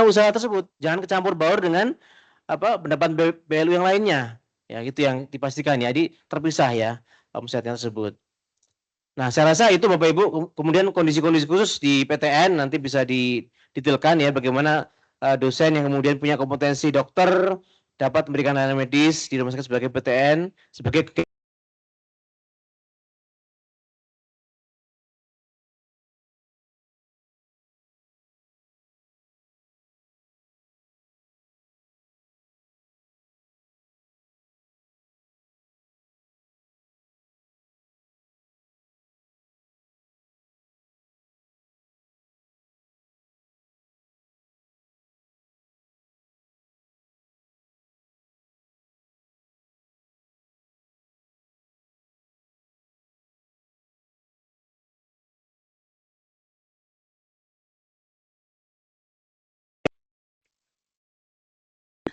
usaha tersebut. Jangan kecampur baur dengan pendapat BLU yang lainnya. Ya, itu yang dipastikan ya. Jadi terpisah ya omsetnya tersebut. Nah, saya rasa itu Bapak Ibu, kemudian kondisi-kondisi khusus di PTN nanti bisa didetailkan ya bagaimana dosen yang kemudian punya kompetensi dokter dapat memberikan layanan medis di rumah sakit sebagai PTN, sebagai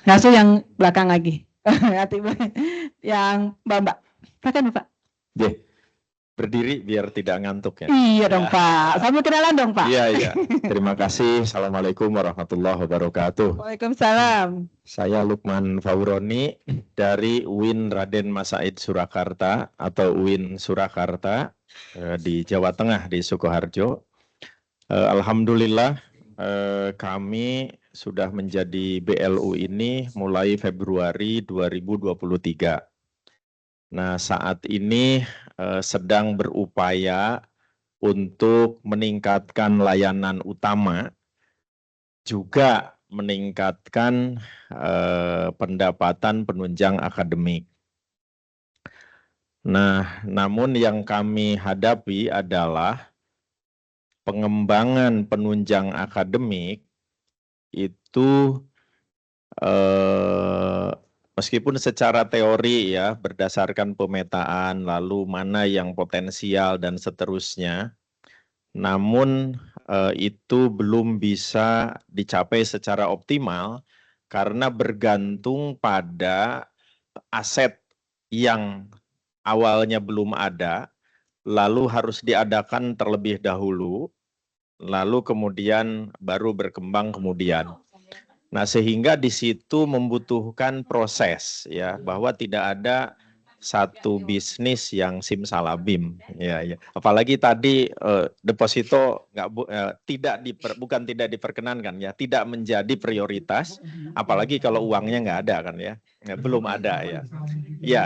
Langsung yang belakang lagi. Yang Mbak. Silakan Pak. Berdiri biar tidak ngantuk ya. Iya dong Pak. Sambil kenalan dong Pak. Iya. Terima kasih. Assalamualaikum warahmatullahi wabarakatuh. Waalaikumsalam. Saya Lukman Fauroni dari UIN Raden Masaid Surakarta atau UIN Surakarta di Jawa Tengah di Sukoharjo. Alhamdulillah kami sudah menjadi BLU ini mulai Februari 2023. Nah, saat ini sedang berupaya untuk meningkatkan layanan utama, juga meningkatkan pendapatan penunjang akademik. Nah, namun yang kami hadapi adalah pengembangan penunjang akademik itu meskipun secara teori ya berdasarkan pemetaan lalu mana yang potensial dan seterusnya, namun itu belum bisa dicapai secara optimal karena bergantung pada aset yang awalnya belum ada, lalu harus diadakan terlebih dahulu, lalu kemudian baru berkembang kemudian. Nah, sehingga di situ membutuhkan proses ya, bahwa tidak ada satu bisnis yang simsalabim ya. Apalagi tadi deposito bukan tidak diperkenankan ya, tidak menjadi prioritas, apalagi kalau uangnya nggak ada kan ya, belum ada ya. Ya,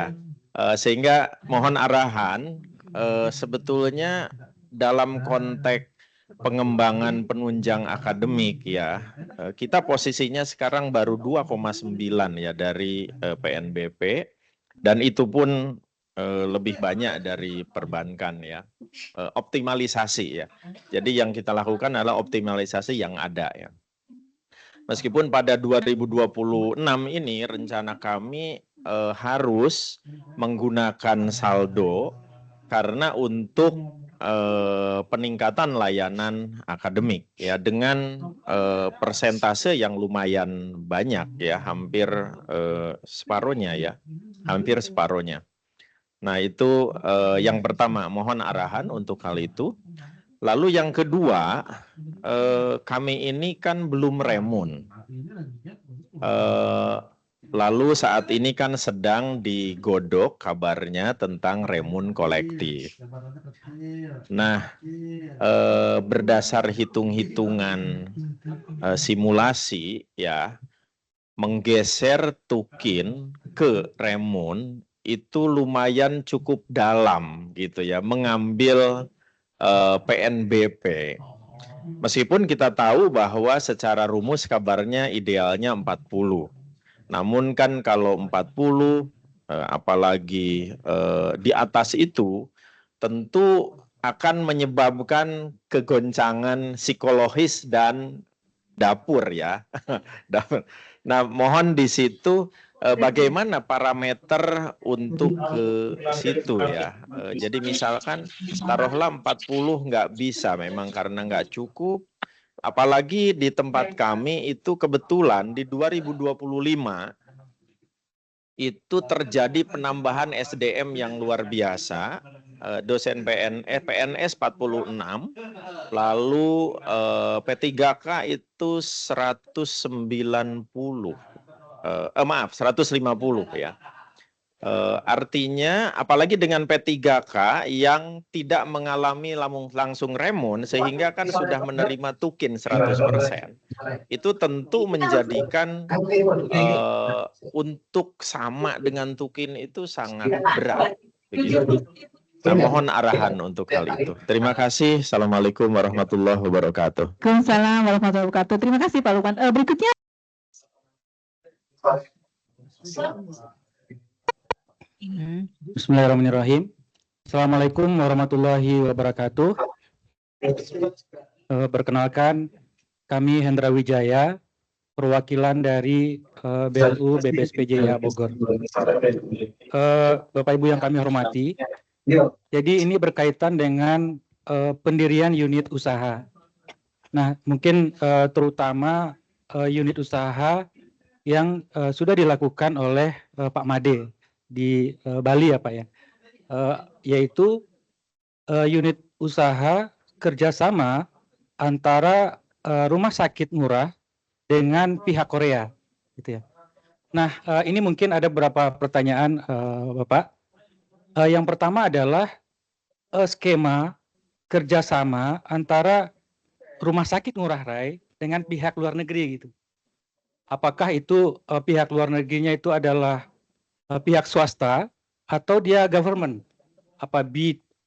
sehingga mohon arahan sebetulnya dalam konteks pengembangan penunjang akademik ya, kita posisinya sekarang baru 2,9 ya dari PNBP, dan itu pun lebih banyak dari perbankan ya, optimalisasi ya. Jadi yang kita lakukan adalah optimalisasi yang ada ya. Meskipun pada 2026 ini rencana kami harus menggunakan saldo karena untuk peningkatan layanan akademik ya, dengan persentase yang lumayan banyak ya, hampir separuhnya ya, hampir separuhnya. Nah itu yang pertama, mohon arahan untuk hal itu. Lalu yang kedua, kami ini kan belum remun. Lalu saat ini kan sedang digodok kabarnya tentang remun kolektif. Nah, berdasar hitung-hitungan simulasi ya, menggeser Tukin ke remun itu lumayan cukup dalam gitu ya, mengambil PNBP. Meskipun kita tahu bahwa secara rumus kabarnya idealnya 40. Namun kan kalau 40 apalagi di atas itu tentu akan menyebabkan kegoncangan psikologis dan dapur ya. Nah, mohon di situ bagaimana parameter untuk ke situ ya. Jadi misalkan taruhlah 40 nggak bisa memang karena nggak cukup. Apalagi di tempat kami itu kebetulan di 2025 itu terjadi penambahan SDM yang luar biasa dosen PNS 46, lalu P3K itu 190, maaf 150 ya. Artinya apalagi dengan P3K yang tidak mengalami langsung remun sehingga kan sudah menerima tukin 100%. Itu tentu menjadikan untuk sama dengan tukin itu sangat berat begitu. Nah, mohon arahan untuk hal itu. Terima kasih. Assalamualaikum warahmatullahi wabarakatuh. Waalaikumsalam warahmatullahi wabarakatuh. Terima kasih Pak Lukman. Berikutnya. Bismillahirrahmanirrahim. Assalamualaikum warahmatullahi wabarakatuh. Perkenalkan, kami Hendra Wijaya, perwakilan dari BLU BPSPJIA Bogor. Bapak Ibu yang kami hormati, jadi ini berkaitan dengan pendirian unit usaha. Nah, mungkin terutama unit usaha yang sudah dilakukan oleh Pak Made di Bali ya Pak ya, yaitu unit usaha kerjasama antara rumah sakit murah dengan pihak Korea, gitu ya. Nah, ini mungkin ada beberapa pertanyaan Bapak. Yang pertama adalah skema kerjasama antara rumah sakit murah Rai dengan pihak luar negeri gitu. Apakah itu pihak luar negerinya itu adalah pihak swasta atau dia government, apa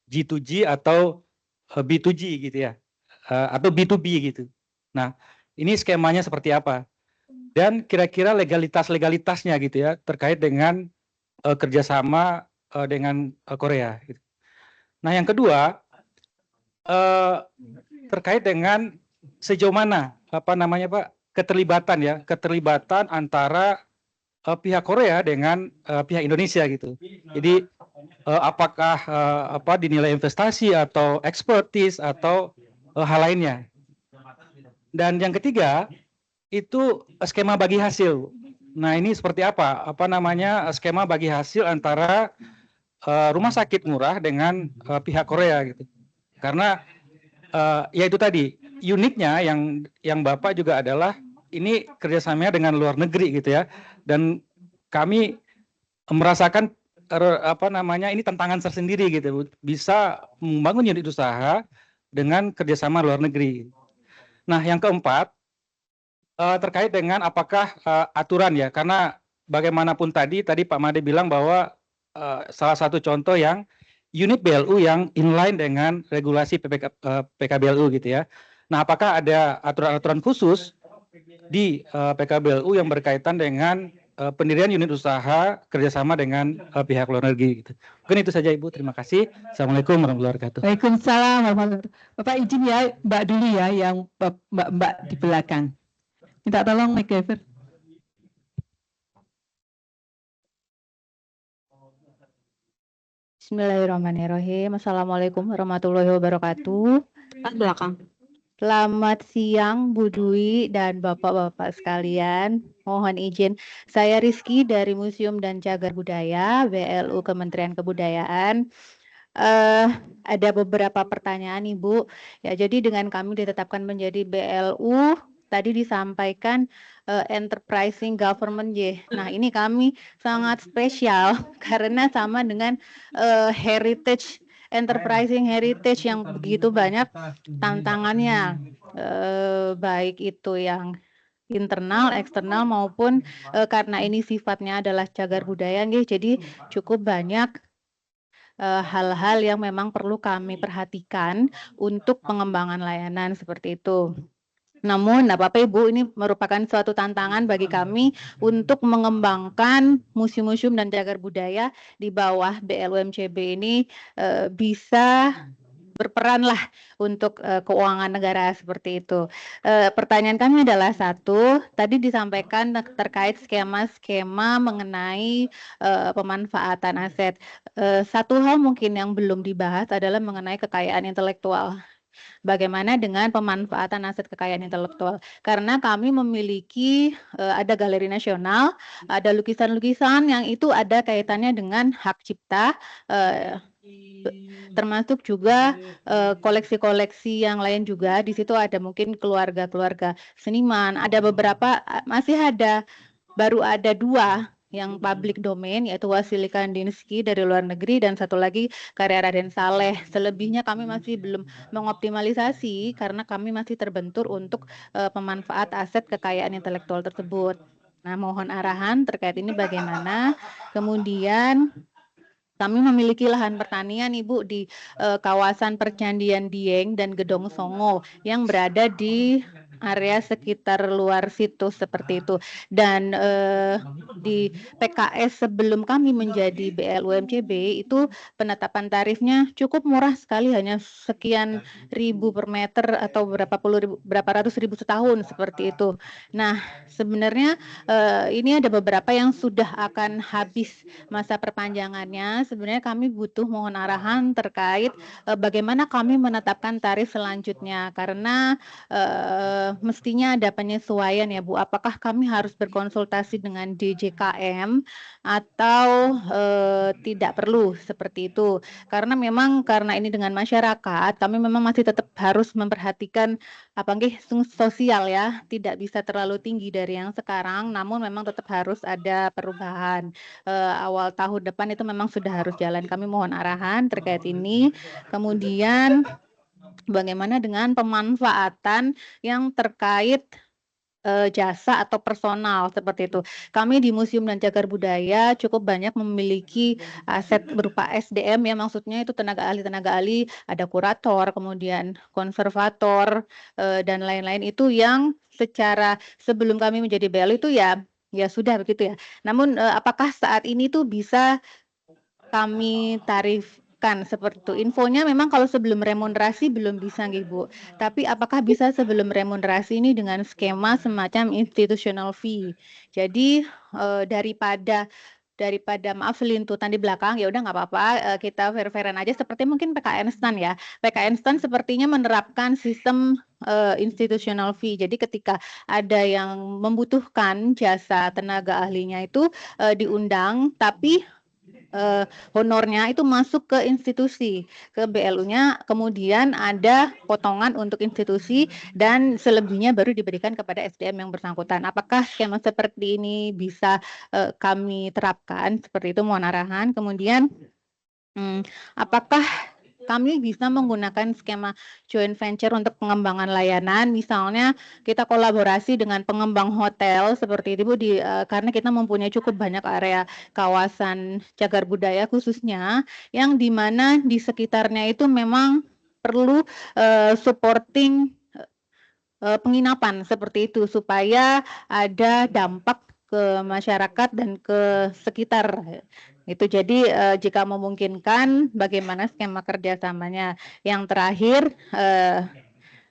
G2G atau B2G gitu ya, atau B2B gitu. Nah, ini skemanya seperti apa? Dan kira-kira legalitasnya gitu ya terkait dengan kerjasama dengan Korea. Gitu. Nah, yang kedua terkait dengan sejauh mana Pak keterlibatan antara pihak Korea dengan pihak Indonesia gitu. Jadi apakah dinilai investasi atau expertise atau hal lainnya. Dan yang ketiga itu skema bagi hasil. Nah, ini seperti apa? Skema bagi hasil antara rumah sakit murah dengan pihak Korea gitu. Karena ya itu tadi uniknya yang Bapak juga adalah ini kerjasamanya dengan luar negeri gitu ya. Dan kami merasakan ini tantangan tersendiri gitu, bisa membangun unit usaha dengan kerjasama luar negeri. Nah, yang keempat terkait dengan apakah aturan ya, karena bagaimanapun tadi Pak Made bilang bahwa salah satu contoh yang unit BLU yang inline dengan regulasi PKBLU gitu ya. Nah, apakah ada aturan-aturan khusus di PKBLU yang berkaitan dengan pendirian unit usaha kerjasama dengan pihak luar negeri gitu. Mungkin itu saja Ibu, terima kasih. Assalamualaikum warahmatullahi wabarakatuh. Waalaikumsalam warahmatullahi wabarakatuh. Bapak izin ya Mbak dulu ya, yang Mbak di belakang. Minta tolong MacGyver. Bismillahirrahmanirrahim. Assalamualaikum warahmatullahi wabarakatuh. Belakang. Selamat siang Bu Dwi dan Bapak-Bapak sekalian. Mohon izin, saya Rizky dari Museum dan Cagar Budaya, BLU Kementerian Kebudayaan. Ada beberapa pertanyaan Ibu. Ya, jadi dengan kami ditetapkan menjadi BLU, tadi disampaikan enterprising government Y. Nah, ini kami sangat spesial karena sama dengan heritage enterprising heritage yang begitu banyak tantangannya, baik itu yang internal, eksternal maupun karena ini sifatnya adalah cagar budaya, jadi cukup banyak hal-hal yang memang perlu kami perhatikan untuk pengembangan layanan seperti itu. Namun, Bapak Ibu, ini merupakan suatu tantangan bagi kami untuk mengembangkan museum-museum dan cagar budaya di bawah BLUMCB ini bisa berperanlah untuk keuangan negara seperti itu. Pertanyaan kami adalah satu, tadi disampaikan terkait skema-skema mengenai pemanfaatan aset. Satu hal mungkin yang belum dibahas adalah mengenai kekayaan intelektual. Bagaimana dengan pemanfaatan aset kekayaan intelektual? Karena kami memiliki ada galeri nasional, ada lukisan-lukisan yang itu ada kaitannya dengan hak cipta termasuk juga koleksi-koleksi yang lain juga. Di situ ada mungkin keluarga-keluarga seniman, ada beberapa masih ada, baru ada 2 yang public domain, yaitu Wasili Kandinsky dari luar negeri dan satu lagi karya Raden Saleh. Selebihnya kami masih belum mengoptimalisasi karena kami masih terbentur untuk pemanfaat aset kekayaan intelektual tersebut. Nah, mohon arahan terkait ini bagaimana. Kemudian kami memiliki lahan pertanian Ibu di kawasan Percandian Dieng dan Gedong Songo yang berada di area sekitar luar situs seperti itu. Dan di PKS sebelum kami menjadi BLUMCB itu penetapan tarifnya cukup murah sekali, hanya sekian ribu per meter atau berapa ratus ribu setahun seperti itu. Nah, sebenarnya ini ada beberapa yang sudah akan habis masa perpanjangannya. Sebenarnya kami butuh mohon arahan terkait bagaimana kami menetapkan tarif selanjutnya, karena mestinya ada penyesuaian ya Bu. Apakah kami harus berkonsultasi dengan DJKM atau tidak perlu seperti itu? Karena memang karena ini dengan masyarakat, kami memang masih tetap harus memperhatikan sosial ya, tidak bisa terlalu tinggi dari yang sekarang, namun memang tetap harus ada perubahan. Awal tahun depan itu memang sudah harus jalan. Kami mohon arahan terkait ini. Kemudian bagaimana dengan pemanfaatan yang terkait jasa atau personal seperti itu. Kami di Museum dan Cagar Budaya cukup banyak memiliki aset berupa SDM ya, maksudnya itu tenaga ahli, ada kurator, kemudian konservator dan lain-lain itu yang secara sebelum kami menjadi BL itu ya sudah begitu ya. Namun apakah saat ini tuh bisa kami tarifkan seperti itu? Infonya memang kalau sebelum remunerasi belum bisa nggih Bu. Tapi apakah bisa sebelum remunerasi ini dengan skema semacam institutional fee. Jadi daripada maaf lintutan di belakang, ya udah nggak apa-apa, kita fair-fairan aja seperti mungkin PKN STAN ya. PKN STAN sepertinya menerapkan sistem institutional fee. Jadi ketika ada yang membutuhkan jasa tenaga ahlinya itu diundang, tapi honornya itu masuk ke institusi, ke BLU-nya, kemudian ada potongan untuk institusi dan selebihnya baru diberikan kepada SDM yang bersangkutan. Apakah skema seperti ini bisa kami terapkan? Seperti itu mohon arahan. Kemudian apakah kami bisa menggunakan skema joint venture untuk pengembangan layanan, misalnya kita kolaborasi dengan pengembang hotel seperti itu Bu, karena kita mempunyai cukup banyak area kawasan cagar budaya khususnya, yang di mana di sekitarnya itu memang perlu supporting penginapan seperti itu, supaya ada dampak ke masyarakat dan ke sekitar. Itu jadi jika memungkinkan bagaimana skema kerjasamanya. Yang terakhir,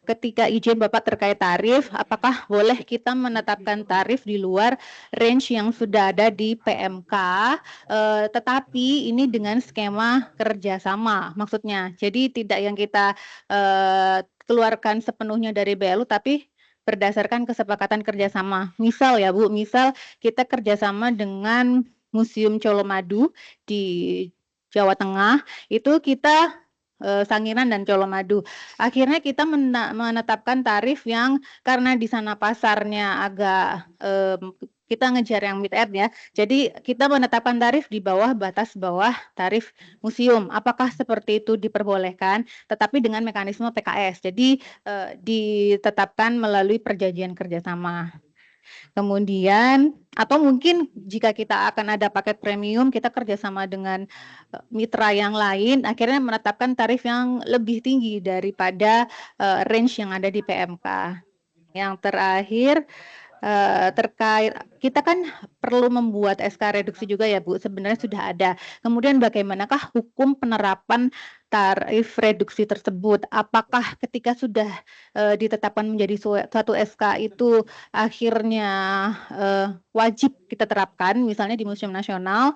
ketika izin Bapak terkait tarif, apakah boleh kita menetapkan tarif di luar range yang sudah ada di PMK, tetapi ini dengan skema kerjasama maksudnya. Jadi tidak yang kita keluarkan sepenuhnya dari BLU, tapi berdasarkan kesepakatan kerjasama. Misal ya Bu, misal kita kerjasama dengan Museum Colomadu di Jawa Tengah, itu kita Sangiran dan Colomadu. Akhirnya kita menetapkan tarif yang karena di sana pasarnya agak kita ngejar yang mid end ya. Jadi kita menetapkan tarif di bawah batas bawah tarif museum. Apakah seperti itu diperbolehkan? Tetapi dengan mekanisme PKS. Jadi ditetapkan melalui perjanjian kerjasama. Kemudian atau mungkin jika kita akan ada paket premium, kita kerjasama dengan mitra yang lain, akhirnya menetapkan tarif yang lebih tinggi daripada range yang ada di PMK. Yang terakhir terkait kita kan perlu membuat SK reduksi juga ya Bu, sebenarnya sudah ada. Kemudian bagaimanakah hukum penerapan tarif reduksi tersebut. Apakah ketika sudah ditetapkan menjadi suatu SK itu akhirnya wajib kita terapkan, misalnya di Museum Nasional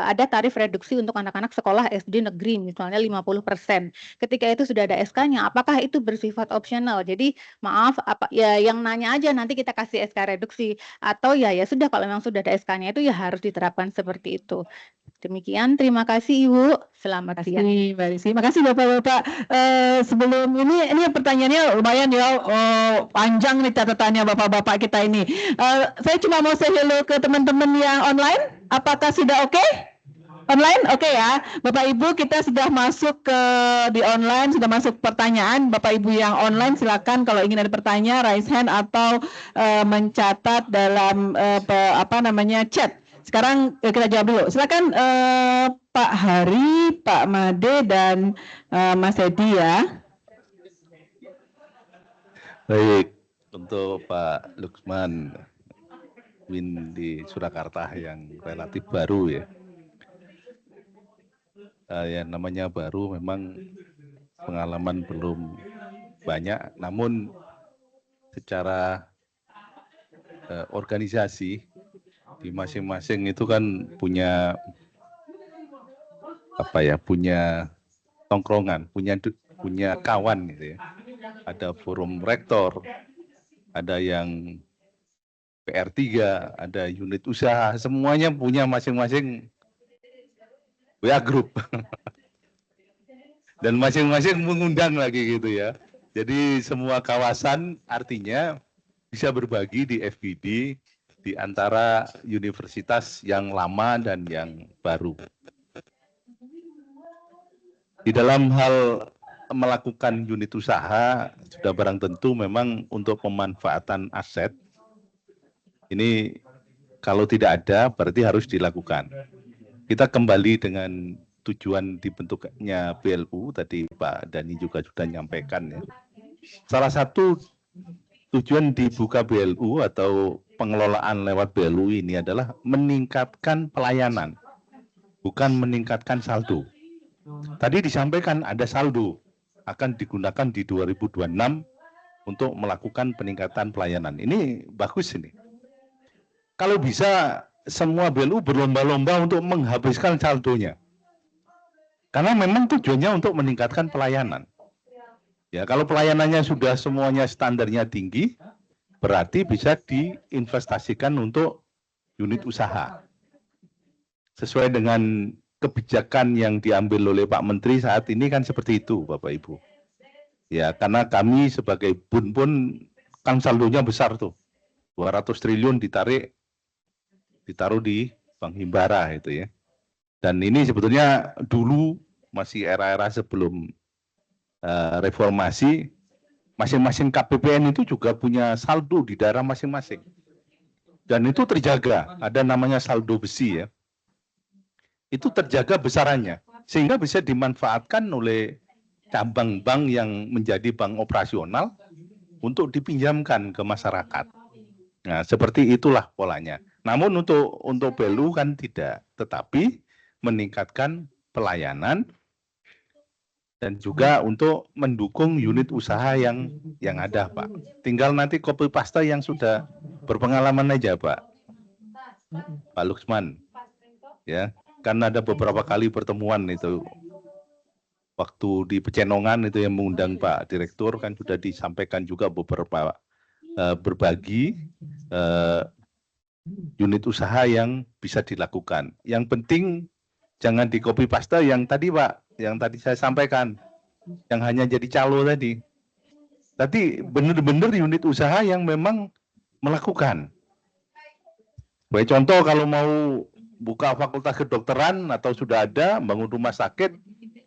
ada tarif reduksi untuk anak-anak sekolah SD negeri misalnya 50%. Ketika itu sudah ada SK-nya, apakah itu bersifat opsional? Jadi maaf, ya yang nanya aja nanti kita kasih SK reduksi, atau ya sudah kalau memang sudah ada SK-nya itu ya harus diterapkan seperti itu. Demikian, terima kasih Ibu. Selamat siang. Terima kasih Mbak Rizky. Makasih Bapak-Bapak. Sebelum ini pertanyaannya lumayan ya, panjang nih catatannya Bapak-Bapak kita ini. Saya cuma mau say hello ke teman-teman yang online. Apakah sudah oke? Online? Oke ya. Bapak Ibu, kita sudah masuk di online, sudah masuk pertanyaan. Bapak Ibu yang online silakan kalau ingin ada pertanyaan, raise hand atau mencatat dalam chat. Sekarang kita jawab dulu. Silakan Pak Hari, Pak Made, dan Mas Edi ya. Baik, untuk Pak Luqman Win di Surakarta yang relatif baru ya. Yang namanya baru memang pengalaman belum banyak, namun secara organisasi di masing-masing itu kan punya punya tongkrongan, punya kawan gitu ya. Ada forum rektor, ada yang PR3, ada unit usaha, semuanya punya masing-masing WA group. Dan masing-masing mengundang lagi gitu ya. Jadi semua kawasan artinya bisa berbagi di FGD di antara universitas yang lama dan yang baru. Di dalam hal melakukan unit usaha, sudah barang tentu memang untuk pemanfaatan aset, ini kalau tidak ada berarti harus dilakukan. Kita kembali dengan tujuan dibentuknya BLU, tadi Pak Dani juga sudah menyampaikan ya. Salah satu tujuan dibuka BLU atau pengelolaan lewat BLU ini adalah meningkatkan pelayanan, bukan meningkatkan saldo. Tadi disampaikan ada saldo akan digunakan di 2026 untuk melakukan peningkatan pelayanan. Ini bagus ini. Kalau bisa semua BLU berlomba-lomba untuk menghabiskan saldonya. Karena memang tujuannya untuk meningkatkan pelayanan. Ya, kalau pelayanannya sudah semuanya standarnya tinggi, berarti bisa diinvestasikan untuk unit usaha. Sesuai dengan kebijakan yang diambil oleh Pak Menteri saat ini kan seperti itu, Bapak Ibu. Ya, karena kami sebagai BUN pun kan saldonya besar tuh. 200 triliun ditaruh di Bank Himbara itu ya. Dan ini sebetulnya dulu masih era-era sebelum reformasi, masing-masing KPPN itu juga punya saldo di daerah masing-masing. Dan itu terjaga, ada namanya saldo besi ya. Itu terjaga besarannya, sehingga bisa dimanfaatkan oleh cabang bank yang menjadi bank operasional untuk dipinjamkan ke masyarakat. Nah, seperti itulah polanya. Namun untuk BLU kan tidak, tetapi meningkatkan pelayanan dan juga untuk mendukung unit usaha yang ada, Pak. Tinggal nanti copy paste yang sudah berpengalaman aja, Pak Luqman. Ya, karena ada beberapa kali pertemuan itu. Waktu di Pecenongan itu yang mengundang Pak Direktur kan sudah disampaikan juga beberapa berbagi unit usaha yang bisa dilakukan. Yang penting jangan di copy paste yang tadi Pak, yang tadi saya sampaikan, yang hanya jadi calo tadi. Tadi benar-benar unit usaha yang memang melakukan. Baik contoh kalau mau buka fakultas kedokteran atau sudah ada bangun rumah sakit,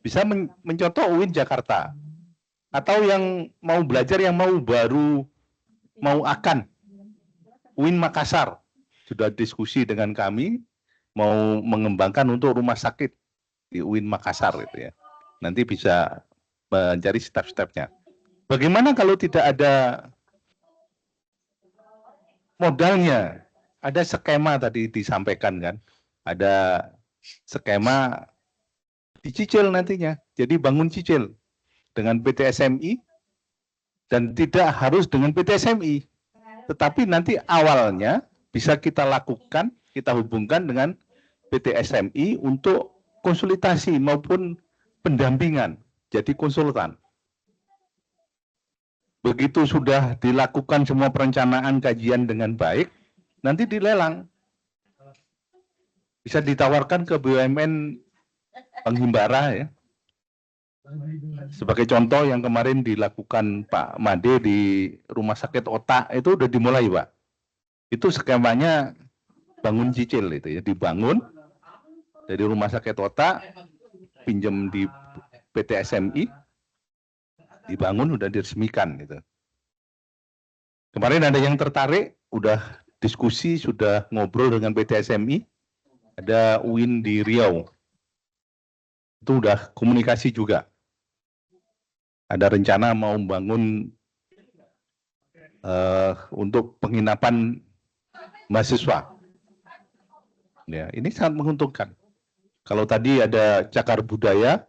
bisa mencontoh UIN Jakarta. Atau yang mau belajar yang mau akan UIN Makassar. Sudah diskusi dengan kami mau mengembangkan untuk rumah sakit di UIN Makassar itu ya. Nanti bisa mencari step-stepnya. Bagaimana kalau tidak ada modalnya? Ada skema tadi disampaikan kan? Ada skema dicicil nantinya. Jadi bangun cicil dengan PT SMI dan tidak harus dengan PT SMI. Tetapi nanti awalnya bisa kita lakukan, kita hubungkan dengan PT SMI untuk konsultasi maupun pendampingan, jadi konsultan. Begitu sudah dilakukan semua perencanaan kajian dengan baik, nanti dilelang. Bisa ditawarkan ke BUMN Bank Himbara ya. Sebagai contoh yang kemarin dilakukan Pak Made di Rumah Sakit Otak itu udah dimulai Pak. Itu skemanya bangun cicil itu ya, dibangun dari Rumah Sakit Otak, pinjam di PT SMI, dibangun udah diresmikan gitu. Kemarin ada yang tertarik, udah diskusi, sudah ngobrol dengan PT SMI, ada UIN di Riau. Itu udah komunikasi juga. Ada rencana mau membangun untuk penginapan mahasiswa. Ya, ini sangat menguntungkan. Kalau tadi ada cagar budaya,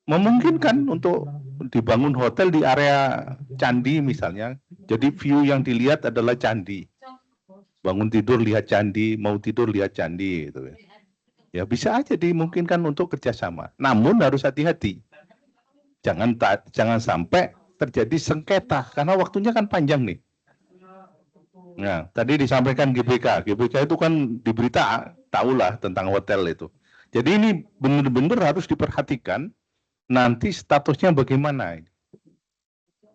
memungkinkan untuk dibangun hotel di area candi misalnya. Jadi view yang dilihat adalah candi. Bangun tidur lihat candi, mau tidur lihat candi gitu ya. Ya bisa aja dimungkinkan untuk kerjasama. Namun harus hati-hati. Jangan sampai terjadi sengketa karena waktunya kan panjang nih. Nah, tadi disampaikan GBK. GBK itu kan di berita tahulah tentang hotel itu. Jadi ini benar-benar harus diperhatikan nanti statusnya bagaimana.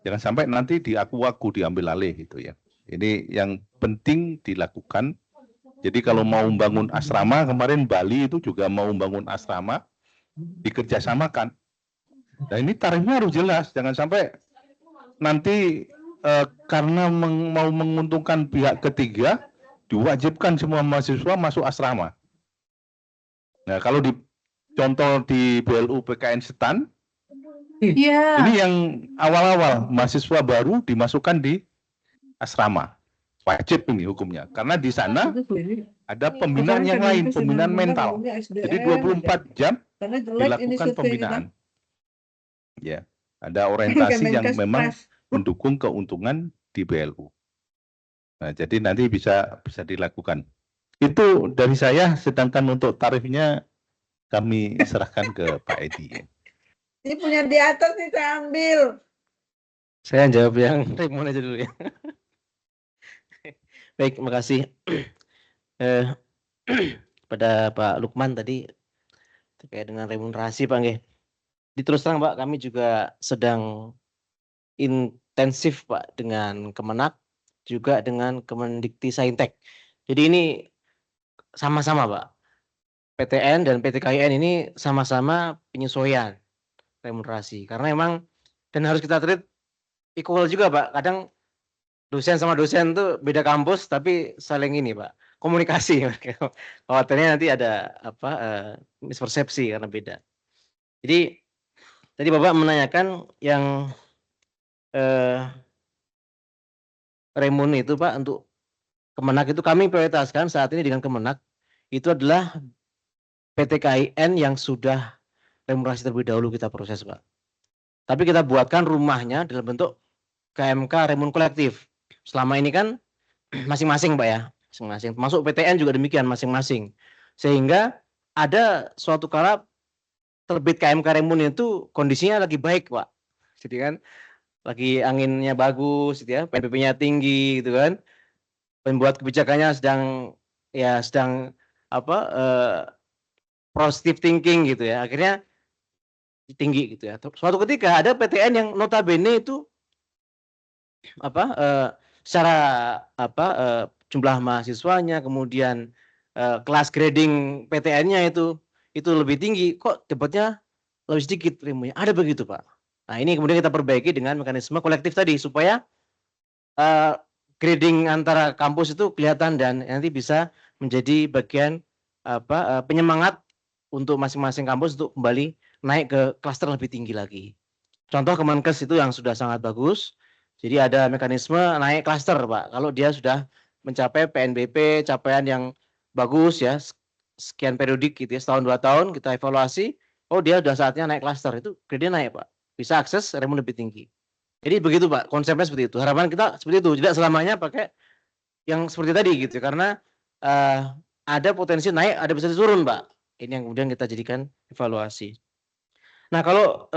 Jangan sampai nanti diaku-aku diambil alih gitu ya. Ini yang penting dilakukan. Jadi kalau mau membangun asrama, kemarin Bali itu juga mau membangun asrama, dikerjasamakan. Nah ini tarifnya harus jelas, jangan sampai nanti karena mau menguntungkan pihak ketiga, diwajibkan semua mahasiswa masuk asrama. Nah kalau di contoh di BLU PKN Setan, ini yang awal-awal mahasiswa baru dimasukkan di asrama. Wajib ini hukumnya. Karena di sana ada pembinaan yang lain, pembinaan mental. Jadi 24 jam dilakukan pembinaan. Ya, ada orientasi yang memang mendukung keuntungan di BLU. Nah, jadi nanti bisa dilakukan. Itu dari saya, sedangkan untuk tarifnya kami serahkan ke Pak Edi. Ini punya di atas nih, saya ambil. Saya jawab yang Raymond aja dulu ya. Baik, terima kasih pada Pak Lukman tadi terkait dengan remunerasi Pak nggih. Terus terang Pak, kami juga sedang intensif Pak dengan Kemenak juga dengan Kemendikti-Saintek. Jadi ini sama-sama Pak. PTN dan PTKIN ini sama-sama penyesuaian remunerasi karena memang dan harus kita treat equal juga Pak. Kadang dosen sama dosen tuh beda kampus tapi saling ini Pak, komunikasi. Khawatirnya nanti ada mispersepsi karena beda. Jadi tadi Bapak menanyakan yang remun itu Pak untuk Kemenak itu kami prioritaskan saat ini dengan Kemenak itu adalah PTKIN yang sudah remunerasi terlebih dahulu kita proses Pak. Tapi kita buatkan rumahnya dalam bentuk KMK remun kolektif. Selama ini kan masing-masing Pak ya, masing-masing. Termasuk PTN juga demikian masing-masing. Sehingga ada suatu kala terbit KMK remun itu kondisinya lagi baik Pak. Jadi kan lagi anginnya bagus gitu ya, PNBP-nya tinggi gitu kan. Pembuat kebijakannya sedang positive thinking gitu ya. Akhirnya tinggi gitu ya. Suatu ketika ada PTN yang notabene itu secara jumlah mahasiswanya kemudian kelas grading PTN-nya itu lebih tinggi, kok dapatnya lebih sedikit remunya. Ada begitu Pak. Nah ini kemudian kita perbaiki dengan mekanisme kolektif tadi supaya grading antara kampus itu kelihatan dan nanti bisa menjadi bagian penyemangat untuk masing-masing kampus untuk kembali naik ke klaster lebih tinggi lagi. Contoh Kemenkes itu yang sudah sangat bagus. Jadi ada mekanisme naik klaster Pak. Kalau dia sudah mencapai PNBP capaian yang bagus ya, sekian periodik gitu ya, setahun 2 tahun kita evaluasi, oh dia udah saatnya naik klaster, itu grade naik Pak. Bisa akses remun lebih tinggi. Jadi begitu Pak, konsepnya seperti itu. Harapan kita seperti itu, tidak selamanya pakai yang seperti tadi gitu, karena ada potensi naik, ada bisa turun Pak. Ini yang kemudian kita jadikan evaluasi. Nah kalau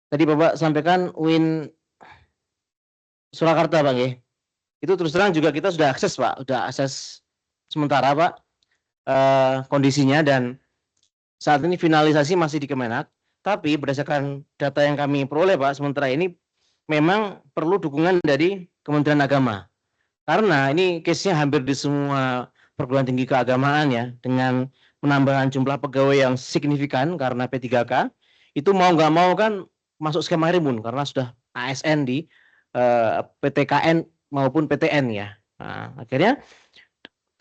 tadi Bapak sampaikan UIN Surakarta Pak ya, itu terus terang juga kita sudah akses Pak, sudah akses sementara Pak kondisinya, dan saat ini finalisasi masih di Kemenak, tapi berdasarkan data yang kami peroleh Pak, sementara ini memang perlu dukungan dari Kementerian Agama. Karena ini case-nya hampir di semua perguruan tinggi keagamaan ya, dengan penambahan jumlah pegawai yang signifikan karena P3K, itu mau nggak mau kan masuk skema Rimun, karena sudah ASN di PTKN maupun PTN ya. Nah, akhirnya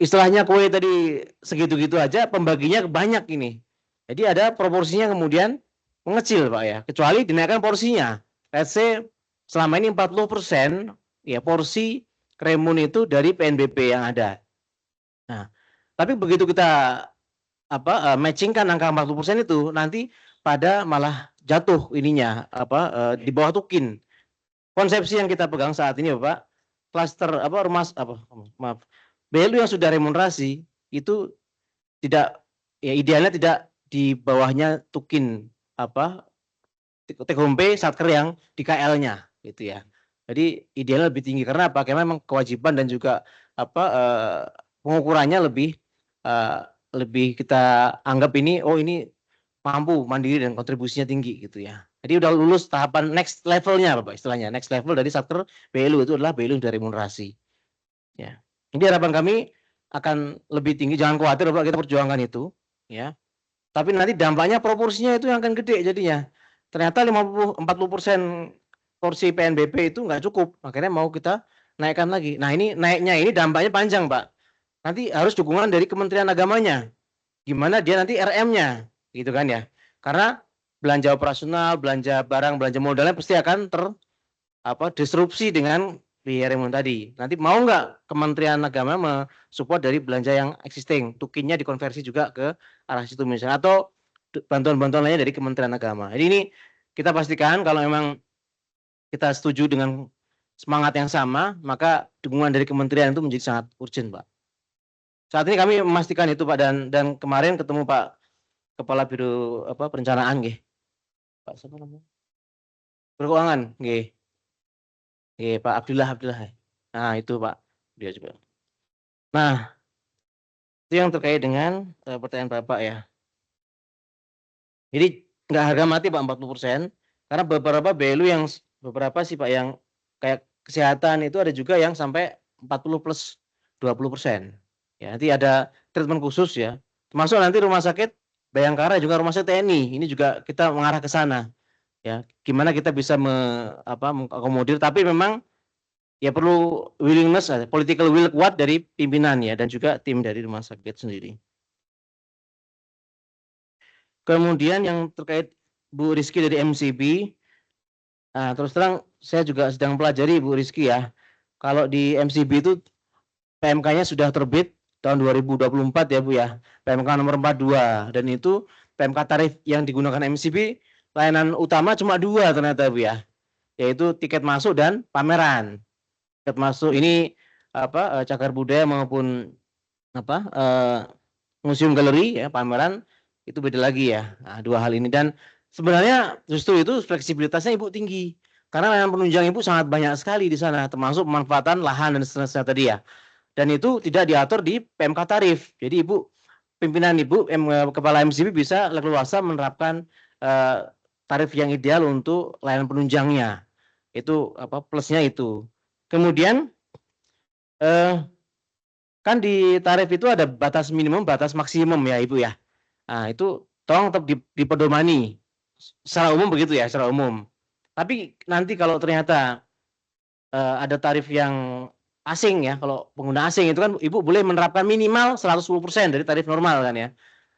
istilahnya kue tadi segitu-gitu aja, pembaginya banyak ini. Jadi ada proporsinya kemudian mengecil Pak ya, kecuali dinaikkan porsinya. Let's say selama ini 40% ya porsi Remun itu dari PNBP yang ada. Nah, tapi begitu kita matchingkan angka 40% itu, nanti pada malah jatuh ininya di bawah tukin. Konsepsi yang kita pegang saat ini Bapak, klaster BLU yang sudah remunerasi itu tidak ya, idealnya tidak di bawahnya tukin take home pay satker yang di KL-nya gitu ya. Jadi idealnya lebih tinggi, karena apa? Karena memang kewajiban dan juga pengukurannya lebih kita anggap ini, oh ini mampu mandiri dan kontribusinya tinggi gitu ya. Jadi udah lulus tahapan next levelnya Bapak, istilahnya next level dari satker BLU itu adalah BLU dari remunerasi. Ya. Jadi harapan kami akan lebih tinggi, jangan khawatir Bapak, kita perjuangkan itu ya. Tapi nanti dampaknya proporsinya itu yang akan gede jadinya. Ternyata 40% porsi PNBP itu nggak cukup, akhirnya mau kita naikkan lagi. Nah ini naiknya ini dampaknya panjang Pak. Nanti harus dukungan dari Kementerian Agamanya. Gimana dia nanti RM-nya, gitu kan ya. Karena belanja operasional, belanja barang, belanja modalnya pasti akan disrupsi dengan biaya remun tadi. Nanti mau nggak Kementerian Agama mensupport dari belanja yang existing, tukinnya dikonversi juga ke arah situ misalnya, atau bantuan-bantuan lainnya dari Kementerian Agama. Jadi ini kita pastikan kalau memang kita setuju dengan semangat yang sama, maka dukungan dari kementerian itu menjadi sangat urgent Pak. Saat ini kami memastikan itu Pak, dan kemarin ketemu Pak Kepala Biro Perencanaan nggih. Pak siapa namanya? Keuangan nggih. Nggih, Pak Abdullah. Nah, itu Pak, dia juga. Nah, itu yang terkait dengan pertanyaan Bapak ya. Jadi nggak harga mati Pak 40%, karena beberapa BLU yang beberapa sih Pak yang kayak kesehatan itu ada juga yang sampai 40 plus 20%. Ya, nanti ada treatment khusus ya. Termasuk nanti rumah sakit Bayangkara juga rumah sakit TNI. Ini juga kita mengarah ke sana. Ya, gimana kita bisa mengakomodir, tapi memang ya perlu willingness, political will kuat dari pimpinan ya, dan juga tim dari rumah sakit sendiri. Kemudian yang terkait Bu Rizky dari MCB, nah terus terang saya juga sedang pelajari Bu Rizky ya. Kalau di MCB itu PMK-nya sudah terbit tahun 2024 ya Bu ya, PMK nomor 42, dan itu PMK tarif yang digunakan MCB layanan utama cuma 2 ternyata Bu ya, yaitu tiket masuk dan pameran. Tiket masuk ini cagar budaya maupun museum galeri ya, pameran itu beda lagi ya. Nah, 2 hal ini, dan sebenarnya justru itu fleksibilitasnya Ibu tinggi, karena layanan penunjang Ibu sangat banyak sekali di sana, termasuk pemanfaatan lahan dan seterusnya tadi ya. Dan itu tidak diatur di PMK tarif. Jadi Ibu, pimpinan Ibu, Kepala MCB bisa leluasa menerapkan tarif yang ideal untuk layanan penunjangnya. Itu plusnya itu. Kemudian kan di tarif itu ada batas minimum, batas maksimum ya Ibu ya. Nah itu tolong tetap dipedomani. Secara umum begitu ya, secara umum. Tapi nanti kalau ternyata ada tarif yang asing ya, kalau pengguna asing itu kan Ibu boleh menerapkan minimal 110% dari tarif normal kan ya.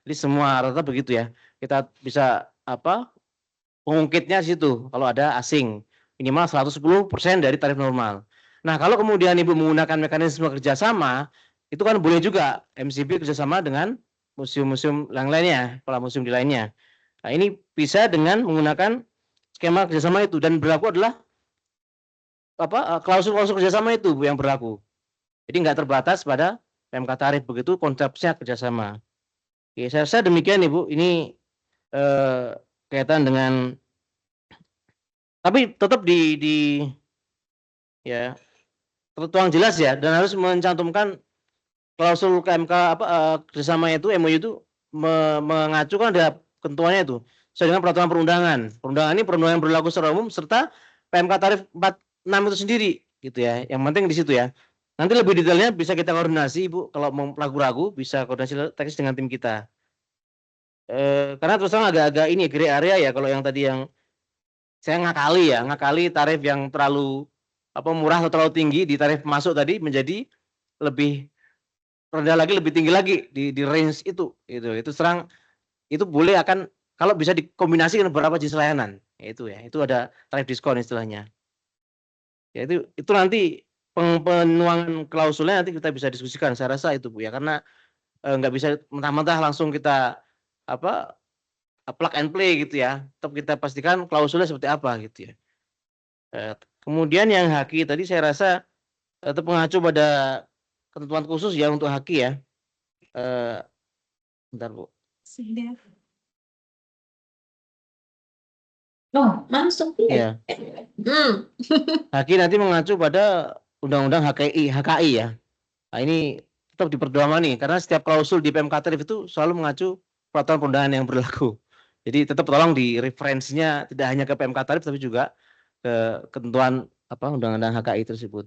Jadi semua rata begitu ya. Kita bisa pengungkitnya situ kalau ada asing, minimal 110% dari tarif normal. Nah, kalau kemudian Ibu menggunakan mekanisme kerjasama, itu kan boleh juga MCB kerjasama dengan museum-museum yang lainnya, kepala museum di lainnya. Nah, ini bisa dengan menggunakan skema kerjasama itu, dan berlaku adalah klausul-klausul kerjasama itu Bu yang berlaku. Jadi nggak terbatas pada PMK tarif, begitu konsepnya kerjasama. Oke, saya rasa demikian Ibu. Ini kaitan dengan, tapi tetap ya tertuang jelas ya, dan harus mencantumkan klausul KMK kerjasama itu, MOU itu mengacu kan ada ketentuannya itu sesuai dengan peraturan perundangan. Perundangan ini perundangan yang berlaku secara umum serta PMK tarif 46 itu sendiri gitu ya. Yang penting di situ ya. Nanti lebih detailnya bisa kita koordinasi Ibu, kalau mau ragu-ragu bisa koordinasi teknis dengan tim kita. Karena terus terang agak-agak ini gray area ya, kalau yang tadi yang saya ngakali tarif yang terlalu murah atau terlalu tinggi di tarif masuk tadi menjadi lebih rendah lagi, lebih tinggi lagi di range itu serang itu boleh akan kalau bisa dikombinasi dengan beberapa jenis layanan, itu ada tarif diskon istilahnya. Ya itu nanti penuangan klausulnya nanti kita bisa diskusikan, saya rasa itu Bu ya, karena nggak bisa mentah-mentah langsung kita plug and play gitu ya. Tetap kita pastikan klausulnya seperti apa gitu ya. Kemudian yang haki tadi saya rasa tetap mengacu pada ketentuan khusus ya untuk haki ya. Bentar Bu. Oh, masuk ya. Haki nanti mengacu pada Undang-Undang HKI ya. Nah, ini tetap diperdomani karena setiap klausul di PMK tarif itu selalu mengacu peraturan perundangan yang berlaku. Jadi tetap tolong di referensinya tidak hanya ke PMK tarif tapi juga ke ketentuan Undang-Undang HKI tersebut.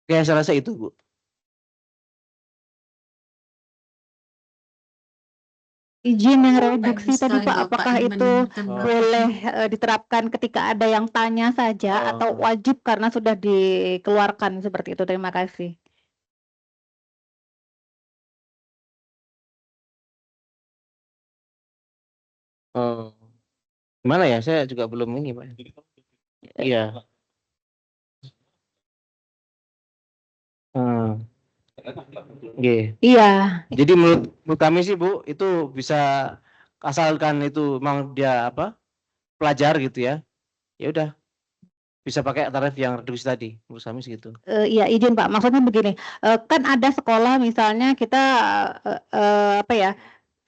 Oke, saya rasa itu Bu. Izin yang reduksi tadi Pak, apakah itu boleh diterapkan ketika ada yang tanya saja atau wajib karena sudah dikeluarkan seperti itu? Terima kasih. Gimana ya? Saya juga belum ini Pak. Iya. Iya. Jadi menurut kami sih Bu, itu bisa asalkan itu memang dia pelajar gitu ya. Ya udah bisa pakai tarif yang reduksi tadi, menurut kami segitu. Iya izin Pak, maksudnya begini, kan ada sekolah misalnya kita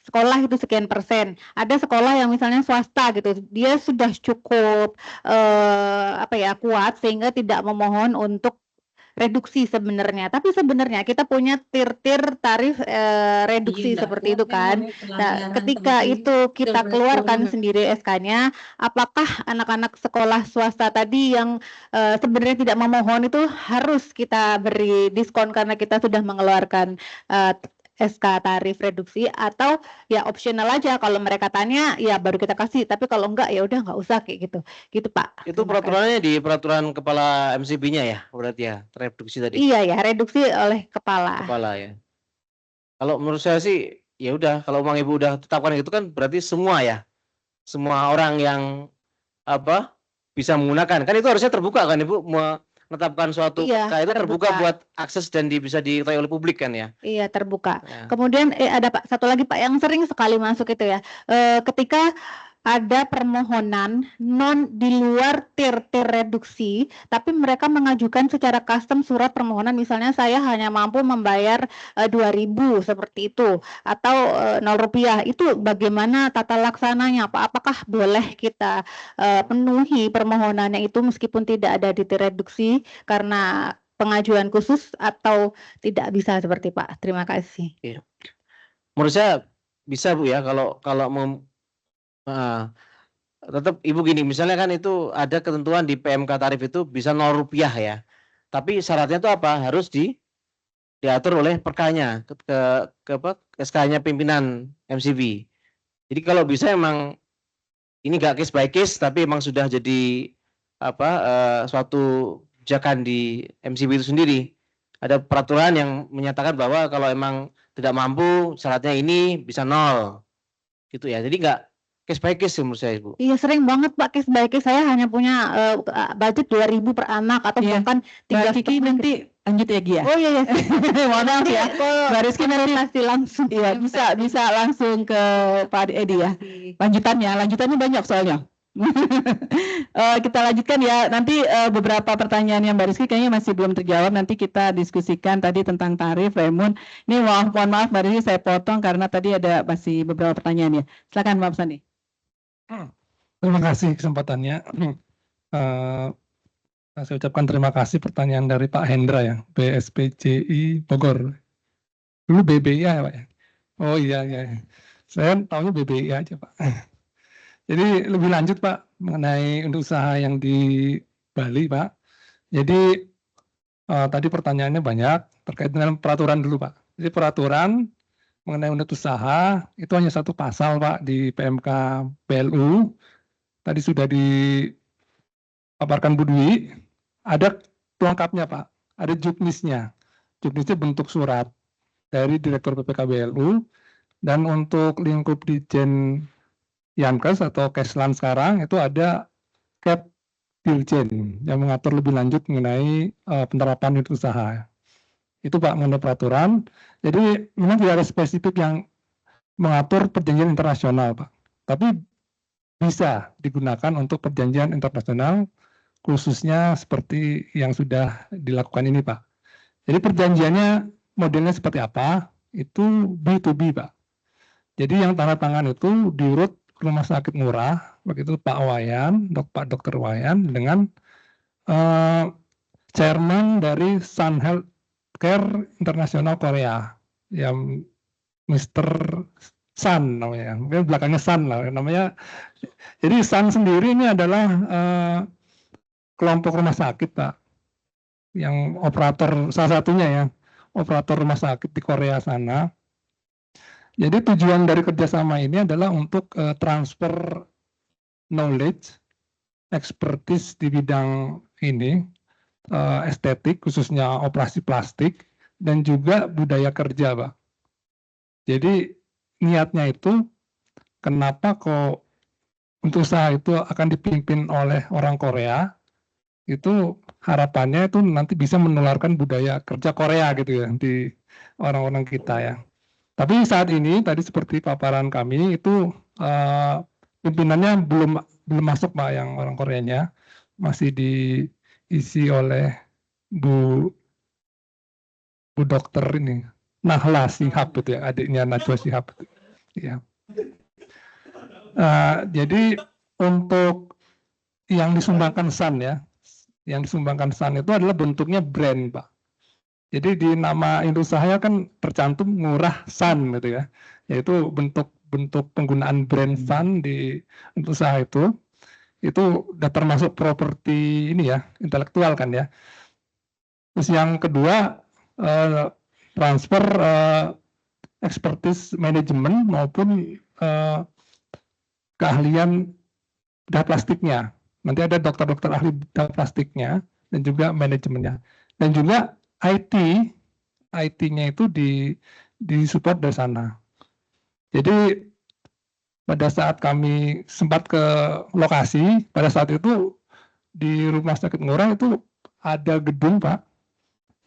sekolah itu sekian persen, ada sekolah yang misalnya swasta gitu, dia sudah cukup kuat sehingga tidak memohon untuk reduksi sebenarnya, tapi sebenarnya kita punya tir-tir tarif reduksi seperti itu kan. Nah, ketika itu kita keluarkan sendiri SK-nya, apakah anak-anak sekolah swasta tadi yang sebenarnya tidak memohon itu harus kita beri diskon karena kita sudah mengeluarkan SK tarif reduksi, atau ya opsional aja kalau mereka tanya ya baru kita kasih, tapi kalau enggak ya udah nggak usah kayak gitu Pak. Itu peraturannya di peraturan kepala MCB-nya ya berarti ya, reduksi tadi. Iya ya, reduksi oleh kepala ya. Kalau menurut saya sih ya udah, kalau Bang Ibu udah tetapkan itu kan berarti semua semua orang yang bisa menggunakan kan, itu harusnya terbuka kan Ibu, menetapkan suatu itu terbuka buat akses dan bisa diketahui oleh publik kan ya. Iya terbuka. Ya. Kemudian ada Pak satu lagi Pak yang sering sekali masuk itu ya, ketika ada permohonan di luar tir-tir reduksi, tapi mereka mengajukan secara custom surat permohonan, misalnya saya hanya mampu membayar 2.000 seperti itu, atau 0 rupiah, itu bagaimana tata laksananya Pak? Apakah boleh kita penuhi permohonannya itu meskipun tidak ada di tir reduksi karena pengajuan khusus, atau tidak bisa seperti Pak? Terima kasih. Iya. Menurut saya bisa Bu ya, kalau tetap Ibu gini, misalnya kan itu ada ketentuan di PMK tarif itu bisa 0 rupiah ya, tapi syaratnya itu apa? Harus diatur oleh perkanya ke SK-nya pimpinan MCB. Jadi kalau bisa emang ini nggak case by case, tapi emang sudah jadi suatu kebijakan di MCB itu sendiri. Ada peraturan yang menyatakan bahwa kalau emang tidak mampu syaratnya ini bisa 0 gitu ya. Jadi nggak case by case menurut saya Bu. Iya sering banget Pak case by case, saya hanya punya budget 2.000 per anak atau bahkan 3 Kiki nanti Lanjut ya Gia. Oh iya, iya. Mohon maaf ya. Mbak Rizky nanti Konfirmasi langsung. iya bisa langsung ke Pak Edi ya. Lanjutannya banyak soalnya. Kita lanjutkan ya. Nanti beberapa pertanyaan yang Mbak Rizky kayaknya masih belum terjawab. Nanti kita diskusikan tadi tentang tarif, remun. Ini mohon maaf Mbak Rizky saya potong karena tadi ada masih beberapa pertanyaan ya. Silakan Mbak Sandi. Terima kasih kesempatannya. Saya ucapkan terima kasih pertanyaan dari Pak Hendra ya, BSPJI Bogor. Dulu BBI ya Pak ya? Oh iya. Saya tahunya BBI aja Pak. Jadi lebih lanjut Pak mengenai unit usaha yang di Bali Pak. Jadi tadi pertanyaannya banyak terkait dengan peraturan dulu Pak. Jadi peraturan mengenai unit usaha itu hanya satu pasal Pak di PMK BLU. Tadi sudah dipaparkan Bu Dwi. Ada pelengkapnya Pak, ada juknisnya. Juknisnya bentuk surat dari Direktur PPK BLU, dan untuk lingkup Ditjen Yankes atau Keslan sekarang itu ada Cap Dirjen yang mengatur lebih lanjut mengenai penerapan unit usaha. Itu Pak mengenai peraturan. Jadi memang tidak ada spesifik yang mengatur perjanjian internasional Pak, tapi bisa digunakan untuk perjanjian internasional, khususnya seperti yang sudah dilakukan ini Pak. Jadi perjanjiannya modelnya seperti apa? Itu B2B Pak. Jadi yang tanda tangan itu diurut Rumah Sakit Murah, begitu Pak Wayan, Pak Dr. Wayan dengan chairman dari Sun Healthcare Internasional Korea, yang Mr. Sun namanya, mungkin belakangnya Sun lah namanya. Jadi Sun sendiri ini adalah kelompok rumah sakit Pak, yang operator salah satunya ya, operator rumah sakit di Korea sana. Jadi tujuan dari kerjasama ini adalah untuk transfer knowledge, expertise di bidang ini, estetik khususnya operasi plastik, dan juga budaya kerja Pak. Jadi niatnya itu kenapa kok untuk usaha itu akan dipimpin oleh orang Korea, itu harapannya itu nanti bisa menularkan budaya kerja Korea gitu ya di orang-orang kita ya. Tapi saat ini tadi seperti paparan kami itu pimpinannya belum masuk Pak, yang orang Koreanya masih diisi oleh Bu dokter ini Nahla Shihab itu ya, adiknya Najwa Shihab itu. Ya. Jadi untuk yang disumbangkan Sun ya, yang disumbangkan Sun itu adalah bentuknya brand Pak. Jadi di nama Indosahaya kan tercantum Murah Sun gitu ya, yaitu bentuk penggunaan brand Sun di usaha itu udah termasuk properti ini ya, intelektual kan ya. Terus yang kedua transfer expertise manajemen maupun keahlian bedah plastiknya. Nanti ada dokter-dokter ahli bedah plastiknya dan juga manajemennya. Dan juga IT-nya itu disupport dari sana. Jadi pada saat kami sempat ke lokasi, pada saat itu di Rumah Sakit Murah itu ada gedung Pak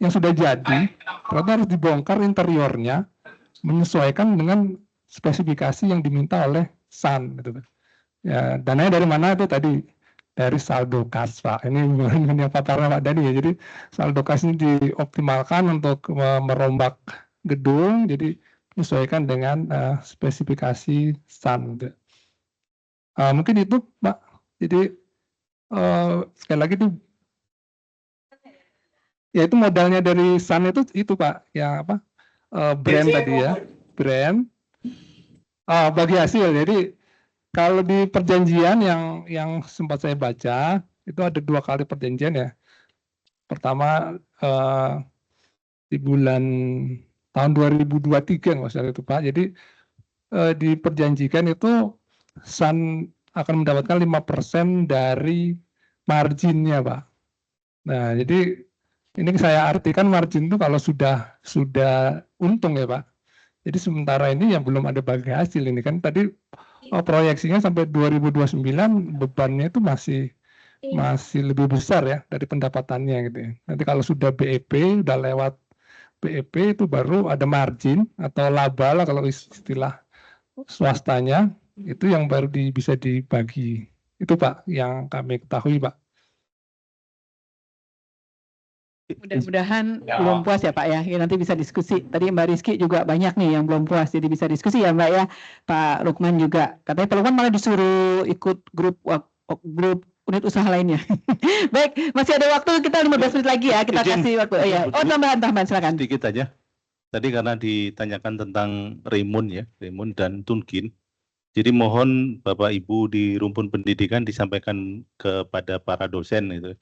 yang sudah jadi, ternyata harus dibongkar interiornya menyesuaikan dengan spesifikasi yang diminta oleh Sun gitu. Ya, dananya dari mana itu tadi? Dari saldo kas Pak. Ini yang paparan Pak Dani ya. Jadi saldo kas ini dioptimalkan untuk merombak gedung, jadi menyesuaikan dengan spesifikasi Sun. Mungkin itu Pak. Jadi sekali lagi itu ya itu modalnya dari Sun itu Pak, yang apa brand tadi ya, brand bagi hasil. Jadi kalau di perjanjian yang sempat saya baca itu ada 2 kali perjanjian ya. Pertama di bulan tahun 2023 nggak usah itu Pak. Jadi diperjanjikan itu Sun akan mendapatkan 5% dari marginnya Pak. Nah jadi ini saya artikan margin itu kalau sudah untung ya Pak. Jadi sementara ini yang belum ada bagi hasil ini kan tadi proyeksinya sampai 2029 bebannya itu masih masih lebih besar ya dari pendapatannya gitu ya. Nanti kalau sudah BEP, udah lewat BEP itu baru ada margin atau laba lah kalau istilah swastanya, itu yang baru bisa dibagi. Itu Pak yang kami ketahui Pak. Mudah-mudahan belum puas ya Pak ya. Nanti bisa diskusi. Tadi Mbak Rizky juga banyak nih yang belum puas, jadi bisa diskusi ya Mbak ya. Pak Lukman juga. Katanya Pak Lukman malah disuruh ikut grup unit usaha lainnya. Baik, masih ada waktu, kita 15 menit lagi ya. Kita kasih waktu. Oh, ya. Tambahan silakan. Sedikit aja. Tadi karena ditanyakan tentang Rimun ya, Rimun dan Tunkin. Jadi mohon Bapak Ibu di rumpun pendidikan disampaikan kepada para dosen itu.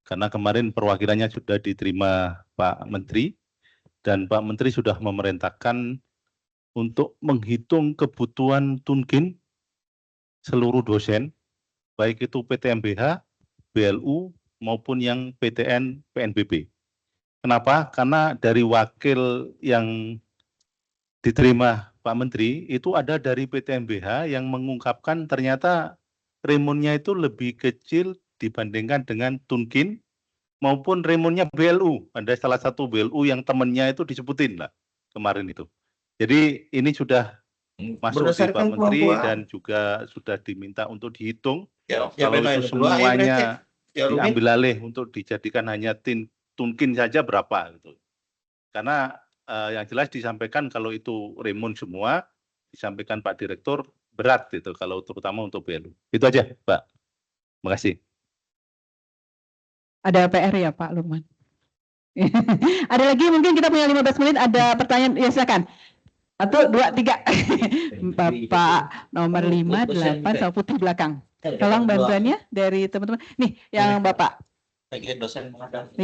Karena kemarin perwakilannya sudah diterima Pak Menteri, dan Pak Menteri sudah memerintahkan untuk menghitung kebutuhan Tunkin seluruh dosen, baik itu PTMBH, BLU, maupun yang PTN, PNBB. Kenapa? Karena dari wakil yang diterima Pak Menteri, itu ada dari PTMBH yang mengungkapkan ternyata remunnya itu lebih kecil dibandingkan dengan Tunkin maupun remunnya BLU. Ada salah satu BLU yang temannya itu disebutin lah kemarin itu. Jadi ini sudah masuk di Pak Menteri dan juga sudah diminta untuk dihitung. Kalau itu semuanya diambil alih untuk dijadikan hanya Tunkin saja berapa gitu. Karena yang jelas disampaikan kalau itu remun semua, disampaikan Pak Direktur berat gitu kalau terutama untuk BLU. Itu aja Pak. Terima kasih. Ada PR ya Pak Lukman. Ada lagi mungkin kita punya 15 menit, ada pertanyaan, ya silakan. 1, 2, 3. Bapak nomor 5, 8, sama putih belakang. Tolong bantuannya dari teman-teman. Nih yang Bapak. 5,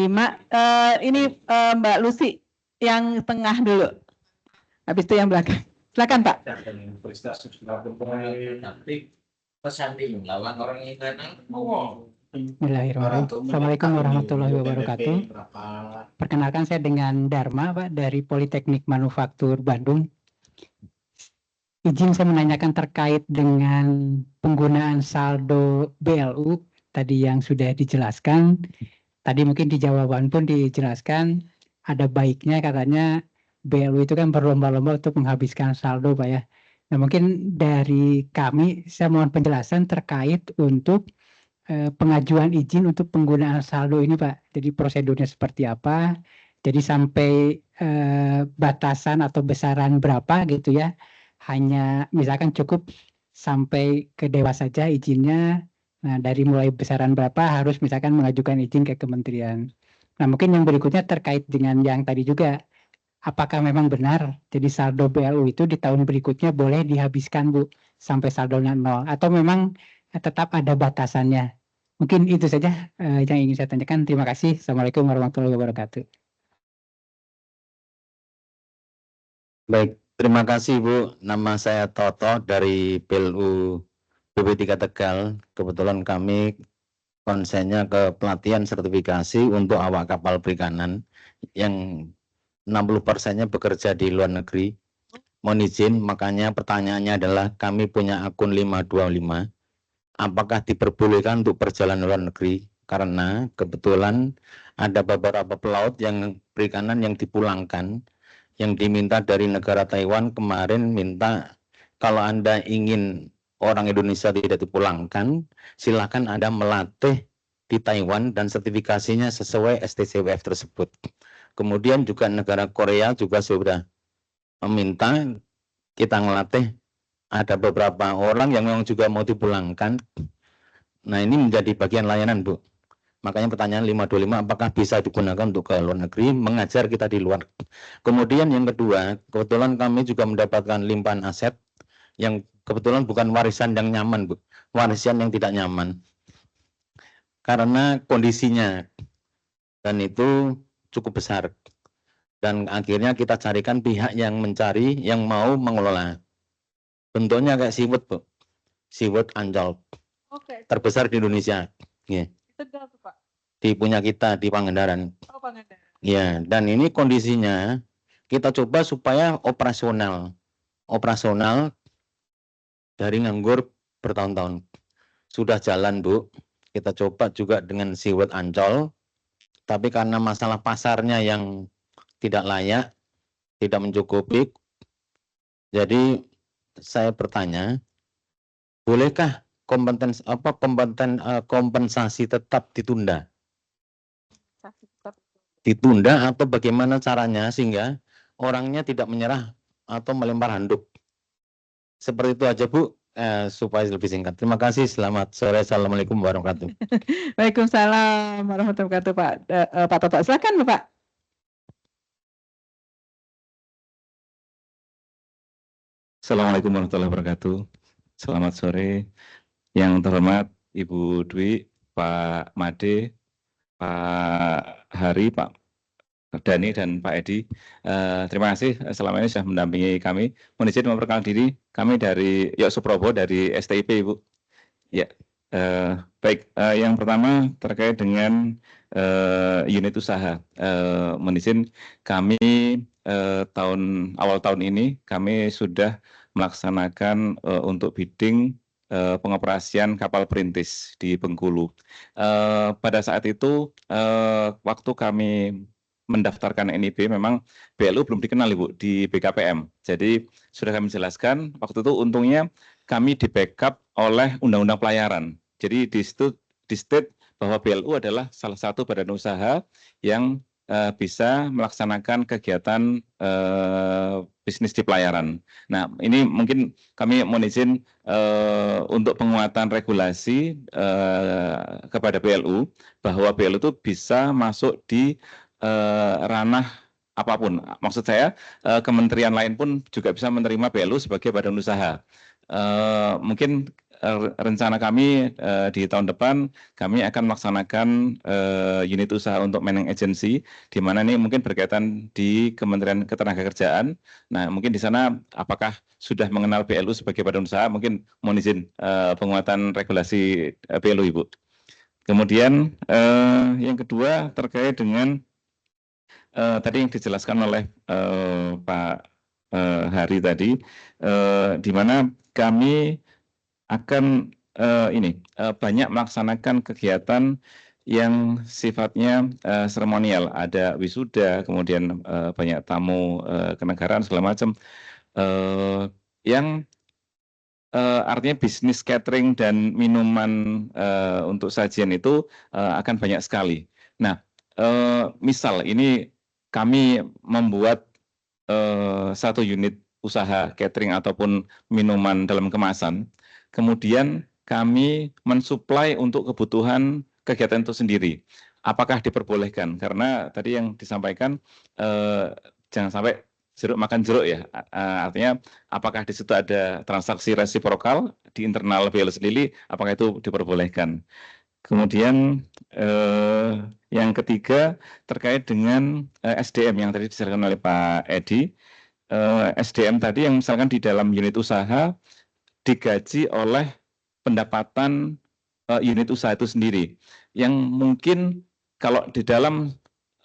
ini Mbak Lucy yang tengah dulu. Habis itu yang belakang. Silakan Pak. Bismillahirrahmanirrahim. Assalamualaikum warahmatullahi wabarakatuh. Perkenalkan, saya dengan Dharma Pak dari Politeknik Manufaktur Bandung. Izin saya menanyakan terkait dengan penggunaan saldo BLU tadi yang sudah dijelaskan. Tadi mungkin di jawaban pun dijelaskan ada baiknya katanya BLU itu kan berlomba-lomba untuk menghabiskan saldo Pak ya. Nah mungkin dari kami saya mohon penjelasan terkait untuk pengajuan izin untuk penggunaan saldo ini Pak. Jadi prosedurnya seperti apa? Jadi sampai batasan atau besaran berapa gitu ya? Hanya misalkan cukup sampai ke dewa saja izinnya. Nah dari mulai besaran berapa harus misalkan mengajukan izin ke kementerian. Nah mungkin yang berikutnya terkait dengan yang tadi juga. Apakah memang benar jadi saldo BLU itu di tahun berikutnya boleh dihabiskan Bu sampai saldonya 0 atau memang tetap ada batasannya? Mungkin itu saja yang ingin saya tanyakan. Terima kasih. Assalamualaikum warahmatullahi wabarakatuh. Baik, terima kasih Bu. Nama saya Toto dari PLU BP3 Tegal. Kebetulan kami konsennya ke pelatihan sertifikasi untuk awak kapal perikanan yang 60%-nya bekerja di luar negeri. Mohon izin, makanya pertanyaannya adalah kami punya akun 525. Apakah diperbolehkan untuk perjalanan luar negeri? Karena kebetulan ada beberapa pelaut yang perikanan yang dipulangkan, yang diminta dari negara Taiwan kemarin minta kalau Anda ingin orang Indonesia tidak dipulangkan, silakan Anda melatih di Taiwan dan sertifikasinya sesuai STCWF tersebut. Kemudian juga negara Korea juga sudah meminta kita ngelatih. Ada beberapa orang yang memang juga mau dipulangkan. Nah ini menjadi bagian layanan Bu. Makanya pertanyaan 525 apakah bisa digunakan untuk ke luar negeri, mengajar kita di luar. Kemudian yang kedua, kebetulan kami juga mendapatkan limpahan aset yang kebetulan bukan warisan yang nyaman Bu. Warisan yang tidak nyaman. Karena kondisinya. Dan itu cukup besar. Dan akhirnya kita carikan pihak yang mencari, yang mau mengelola. Bentuknya kayak seafood, Bu. Seafood Ancol. Oke. Terbesar di Indonesia. Yeah. Tegal tuh Pak. Di punya kita di Pangandaran. Oh, Pangandaran. Ya, dan ini kondisinya kita coba supaya operasional. Operasional dari nganggur bertahun-tahun. Sudah jalan, Bu. kita coba juga dengan SeaWorld Ancol, tapi karena masalah pasarnya yang tidak layak, tidak mencukupi, jadi saya bertanya, bolehkah kompensasi tetap ditunda? Ditunda atau bagaimana caranya sehingga orangnya tidak menyerah atau melempar handuk? Seperti itu aja Bu, supaya lebih singkat. Terima kasih, selamat sore, assalamualaikum warahmatullahi wabarakatuh. Waalaikumsalam warahmatullahi wabarakatuh Pak Toto. Silakan Bapak. Assalamualaikum warahmatullahi wabarakatuh. Selamat sore. Yang terhormat Ibu Dwi, Pak Made, Pak Hari, Pak Dani, dan Pak Edi. Terima kasih selama ini sudah mendampingi kami. Mohon izin memperkenalkan diri, kami dari Yok Suprobo dari STIP, Ibu. Ya, baik. Yang pertama terkait dengan unit usaha. Mohon izin kami awal tahun ini kami sudah melaksanakan untuk bidding pengoperasian kapal perintis di Bengkulu. Pada saat itu waktu kami mendaftarkan NIB memang BLU belum dikenal Ibu di BKPM. Jadi sudah kami jelaskan waktu itu untungnya kami di backup oleh Undang-Undang Pelayaran. Jadi di state bahwa BLU adalah salah satu badan usaha yang bisa melaksanakan kegiatan bisnis di pelayaran. Nah, ini mungkin kami mohon izin untuk penguatan regulasi kepada BLU bahwa BLU itu bisa masuk di ranah apapun. Maksud saya kementerian lain pun juga bisa menerima BLU sebagai badan usaha. Mungkin rencana kami di tahun depan kami akan melaksanakan unit usaha untuk managing agency, di mana ini mungkin berkaitan di Kementerian Ketenagakerjaan. Nah, mungkin di sana apakah sudah mengenal BLU sebagai badan usaha? Mungkin mohon izin penguatan regulasi BLU, Ibu. Kemudian yang kedua terkait dengan tadi yang dijelaskan oleh Pak Hari tadi, di mana kami akan banyak melaksanakan kegiatan yang sifatnya seremonial, ada wisuda, kemudian banyak tamu kenegaraan segala macam, yang artinya bisnis catering dan minuman untuk sajian itu akan banyak sekali. Nah, misal ini kami membuat satu unit usaha catering ataupun minuman dalam kemasan, kemudian kami mensuplai untuk kebutuhan kegiatan itu sendiri. Apakah diperbolehkan? Karena tadi yang disampaikan jangan sampai jeruk makan jeruk ya. Artinya apakah di situ ada transaksi resiprokal di internal BLU sendiri? Apakah itu diperbolehkan? Kemudian yang ketiga terkait dengan SDM yang tadi disampaikan oleh Pak Edi. SDM tadi yang misalkan di dalam unit usaha digaji oleh pendapatan unit usaha itu sendiri, yang mungkin kalau di dalam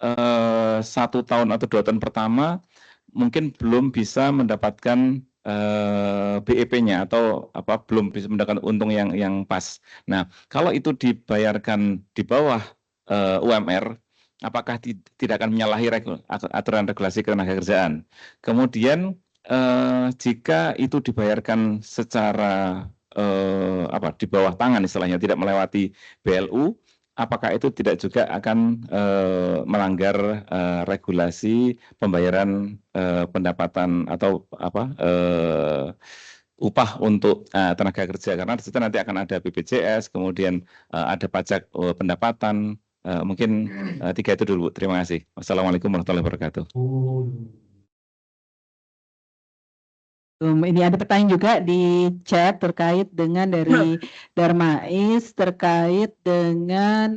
1 tahun atau 2 tahun pertama mungkin belum bisa mendapatkan BEP-nya atau belum bisa mendapatkan untung yang pas. Nah, kalau itu dibayarkan di bawah UMR, apakah tidak akan menyalahi aturan regulasi ketenagakerjaan? Kemudian jika itu dibayarkan secara di bawah tangan istilahnya, tidak melewati BLU, apakah itu tidak juga akan melanggar regulasi pembayaran pendapatan atau upah untuk tenaga kerja? Karena di situ nanti akan ada BPJS, kemudian ada pajak pendapatan. Mungkin 3 itu dulu. Terima kasih. Wassalamualaikum warahmatullahi wabarakatuh. Ini ada pertanyaan juga di chat terkait dengan dari Darmais terkait dengan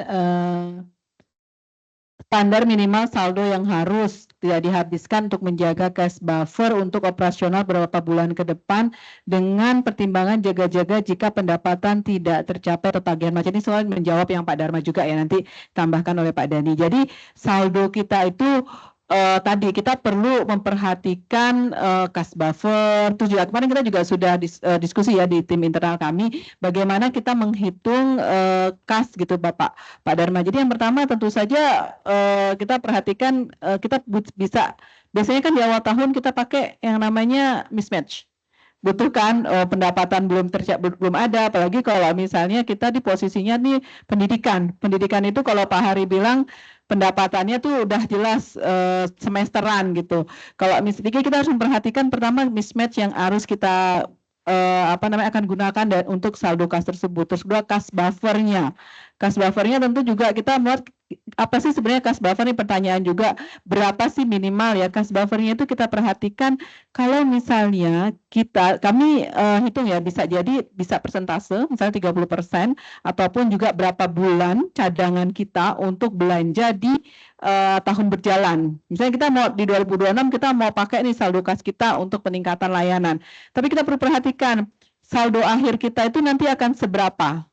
standar minimal saldo yang harus tidak dihabiskan untuk menjaga cash buffer untuk operasional beberapa bulan ke depan dengan pertimbangan jaga-jaga jika pendapatan tidak tercapai atau tagihan macam ini. Soal menjawab yang Pak Dharma juga ya, nanti tambahkan oleh Pak Dani. Jadi saldo kita itu tadi kita perlu memperhatikan cash buffer. Terus juga kemarin kita juga sudah diskusi ya di tim internal kami bagaimana kita menghitung cash gitu Pak Dharma. Jadi yang pertama tentu saja kita perhatikan kita bisa biasanya kan di awal tahun kita pakai yang namanya mismatch. Butuhkan pendapatan belum ada, apalagi kalau misalnya kita di posisinya nih pendidikan itu kalau Pak Hari bilang pendapatannya tuh udah jelas semesteran gitu. Kalau misalnya kita harus memperhatikan pertama mismatch yang harus kita akan gunakan untuk saldo kas tersebut. Terus kedua cash buffernya. Cash buffernya tentu juga kita melihat apa sih sebenarnya cash buffer ini pertanyaan juga berapa sih minimal ya cash buffernya itu kita perhatikan kalau misalnya kami hitung ya bisa persentase misalnya 30% ataupun juga berapa bulan cadangan kita untuk belanja di tahun berjalan. Misalnya kita mau di 2026 kita mau pakai nih saldo kas kita untuk peningkatan layanan. Tapi kita perlu perhatikan saldo akhir kita itu nanti akan seberapa.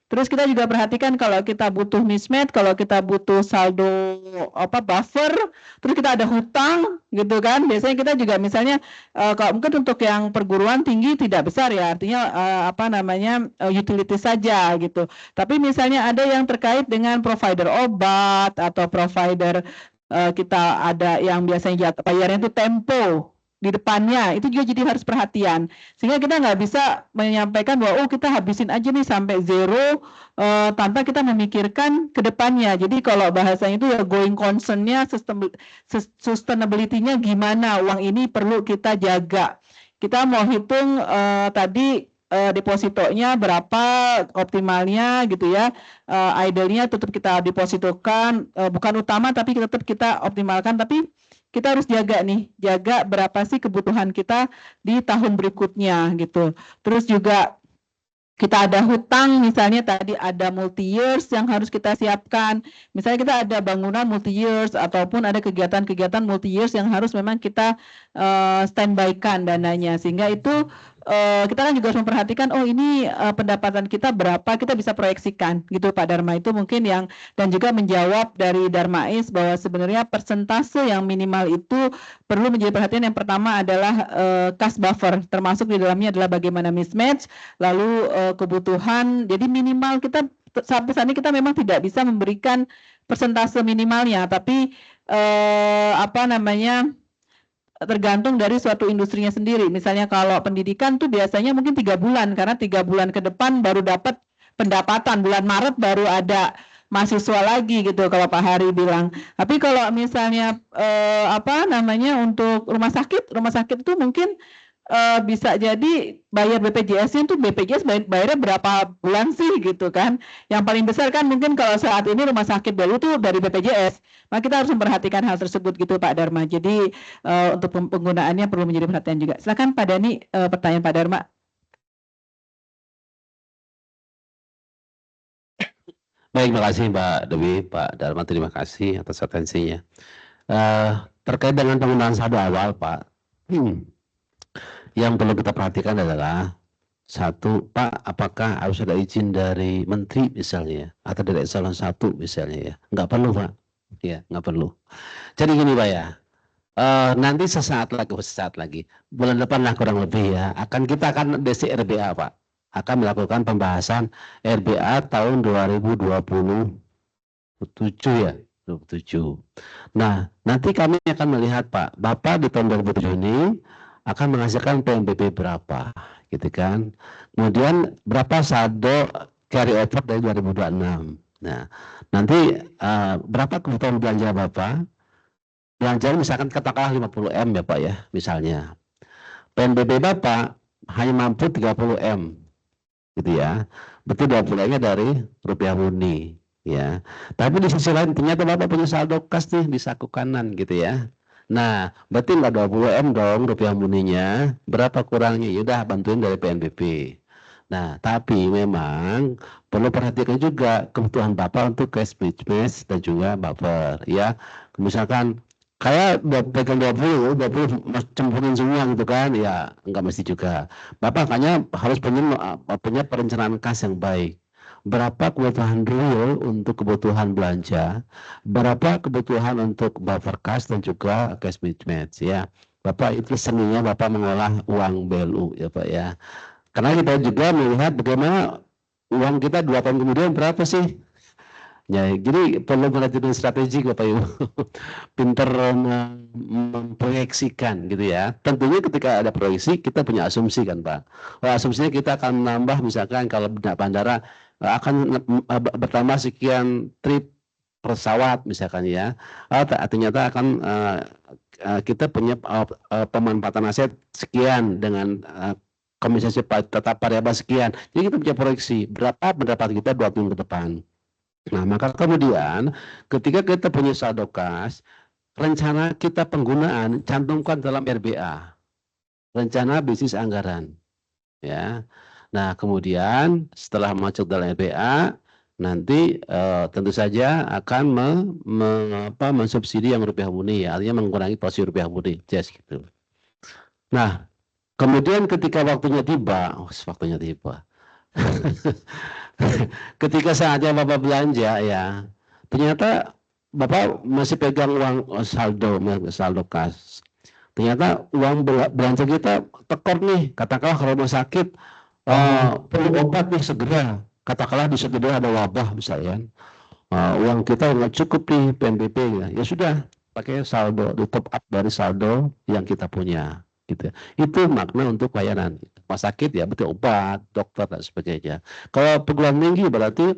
Terus kita juga perhatikan kalau kita butuh mismatch, kalau kita butuh saldo buffer, terus kita ada hutang gitu kan. Biasanya kita juga misalnya kalau mungkin untuk yang perguruan tinggi tidak besar ya, artinya utilities saja gitu. Tapi misalnya ada yang terkait dengan provider obat atau provider kita ada yang biasanya bayarnya itu tempo di depannya, itu juga jadi harus perhatian sehingga kita nggak bisa menyampaikan bahwa kita habisin aja nih sampai zero tanpa kita memikirkan ke depannya. Jadi kalau bahasanya itu ya going concern-nya sustainability-nya gimana, uang ini perlu kita jaga. Kita mau hitung tadi depositonya berapa optimalnya gitu ya, idle-nya tetap kita depositokan, bukan utama tapi tetap kita optimalkan, tapi kita harus jaga berapa sih kebutuhan kita di tahun berikutnya gitu. Terus juga kita ada hutang, misalnya tadi ada multi years yang harus kita siapkan. Misalnya kita ada bangunan multi years ataupun ada kegiatan-kegiatan multi years yang harus memang kita standby-kan dananya. Sehingga itu kita kan juga harus memperhatikan ini pendapatan kita berapa, kita bisa proyeksikan gitu Pak Dharma. Itu mungkin yang dan juga menjawab dari Darmais bahwa sebenarnya persentase yang minimal itu perlu menjadi perhatian. Yang pertama adalah cash buffer, termasuk di dalamnya adalah bagaimana mismatch, lalu kebutuhan. Jadi minimal kita sampai saat ini kita memang tidak bisa memberikan persentase minimalnya, tapi tergantung dari suatu industrinya sendiri. Misalnya kalau pendidikan tuh biasanya mungkin 3 bulan, karena 3 bulan ke depan baru dapat pendapatan, bulan Maret baru ada mahasiswa lagi gitu kalau Pak Hari bilang. Tapi kalau misalnya untuk rumah sakit itu mungkin bisa jadi bayar BPJS-nya itu BPJS bayarnya berapa bulan sih gitu kan. Yang paling besar kan mungkin kalau saat ini rumah sakit dulu tuh dari BPJS. Maka kita harus memperhatikan hal tersebut gitu Pak Dharma. Jadi untuk penggunaannya perlu menjadi perhatian juga. Silakan Pak Dani, pertanyaan Pak Dharma. Baik, terima kasih Mbak Dewi, Pak Dharma, terima kasih atas atensinya. Terkait dengan penggunaan saldo awal Pak, yang perlu kita perhatikan adalah satu, Pak, apakah harus ada izin dari menteri misalnya atau dari eselon 1 misalnya ya? Nggak perlu Pak, ya nggak perlu. Jadi gini Pak ya, nanti sesaat lagi, bulan depan lah kurang lebih ya, kita akan DC RBA Pak, akan melakukan pembahasan RBA tahun 2027 ya. 27. Nah, nanti kami akan melihat Pak, Bapak di tahun 2007 ini akan menghasilkan PNBP berapa, gitu kan. Kemudian berapa saldo carry over dari 2026. Nah, nanti berapa kebutuhan belanja Bapak? Belanja misalkan katakanlah 50M ya Pak ya, misalnya. PNBP Bapak hanya mampu 30M, gitu ya. Betul 20M-nya dari rupiah murni, ya. Tapi di sisi lain ternyata Bapak punya saldo kas nih di saku kanan, gitu ya. Nah, berarti nggak 20M dong rupiah murninya, berapa kurangnya? Yaudah bantuin dari PNBP. Nah, tapi memang perlu perhatikan juga kebutuhan Bapak untuk cash mismatch dan juga buffer ya. Misalkan kayak pegang 20 cemplungin semua gitu kan, ya nggak mesti juga. Bapak makanya harus punya perencanaan kas yang baik. berapa kebutuhan real untuk kebutuhan belanja, berapa kebutuhan untuk buffer cash dan juga cash mismatch ya. Bapak itu seninya Bapak mengolah uang BLU ya Pak ya. Karena kita juga melihat bagaimana uang kita 2 tahun kemudian berapa sih? Ya, jadi perlu manajemen strategi Bapak Ibu, pinter memproyeksikan gitu ya. Tentunya ketika ada proyeksi kita punya asumsi kan Pak. Asumsinya kita akan menambah misalkan kalau bandara akan bertambah sekian trip pesawat misalkan ya. Ternyata akan kita punya pemanfaatan aset sekian dengan kompensasi tetap variabel sekian. Jadi kita punya proyeksi berapa pendapat kita 2 tahun ke depan. Nah, maka kemudian ketika kita punya saldo kas, rencana kita penggunaan cantumkan dalam RBA, rencana bisnis anggaran, ya. Nah, kemudian setelah masuk dalam RBA, nanti tentu saja akan mensubsidi yang rupiah murni, ya, artinya mengurangi porsi rupiah murni, just gitu. Nah, kemudian ketika waktunya tiba, waktunya tiba. Ketika saatnya Bapak belanja ya, ternyata Bapak masih pegang uang saldo kas. Ternyata uang belanja kita tekor nih, katakanlah kalau rumah sakit perlu obat nih segera, katakanlah di segera ada wabah misalnya, uang kita nggak cukup nih PNBP ya sudah pakai saldo, di top up dari saldo yang kita punya. Gitu. Itu makna untuk layanan rumah sakit ya, betul obat, dokter dan sebagainya. Kalau perguruan tinggi berarti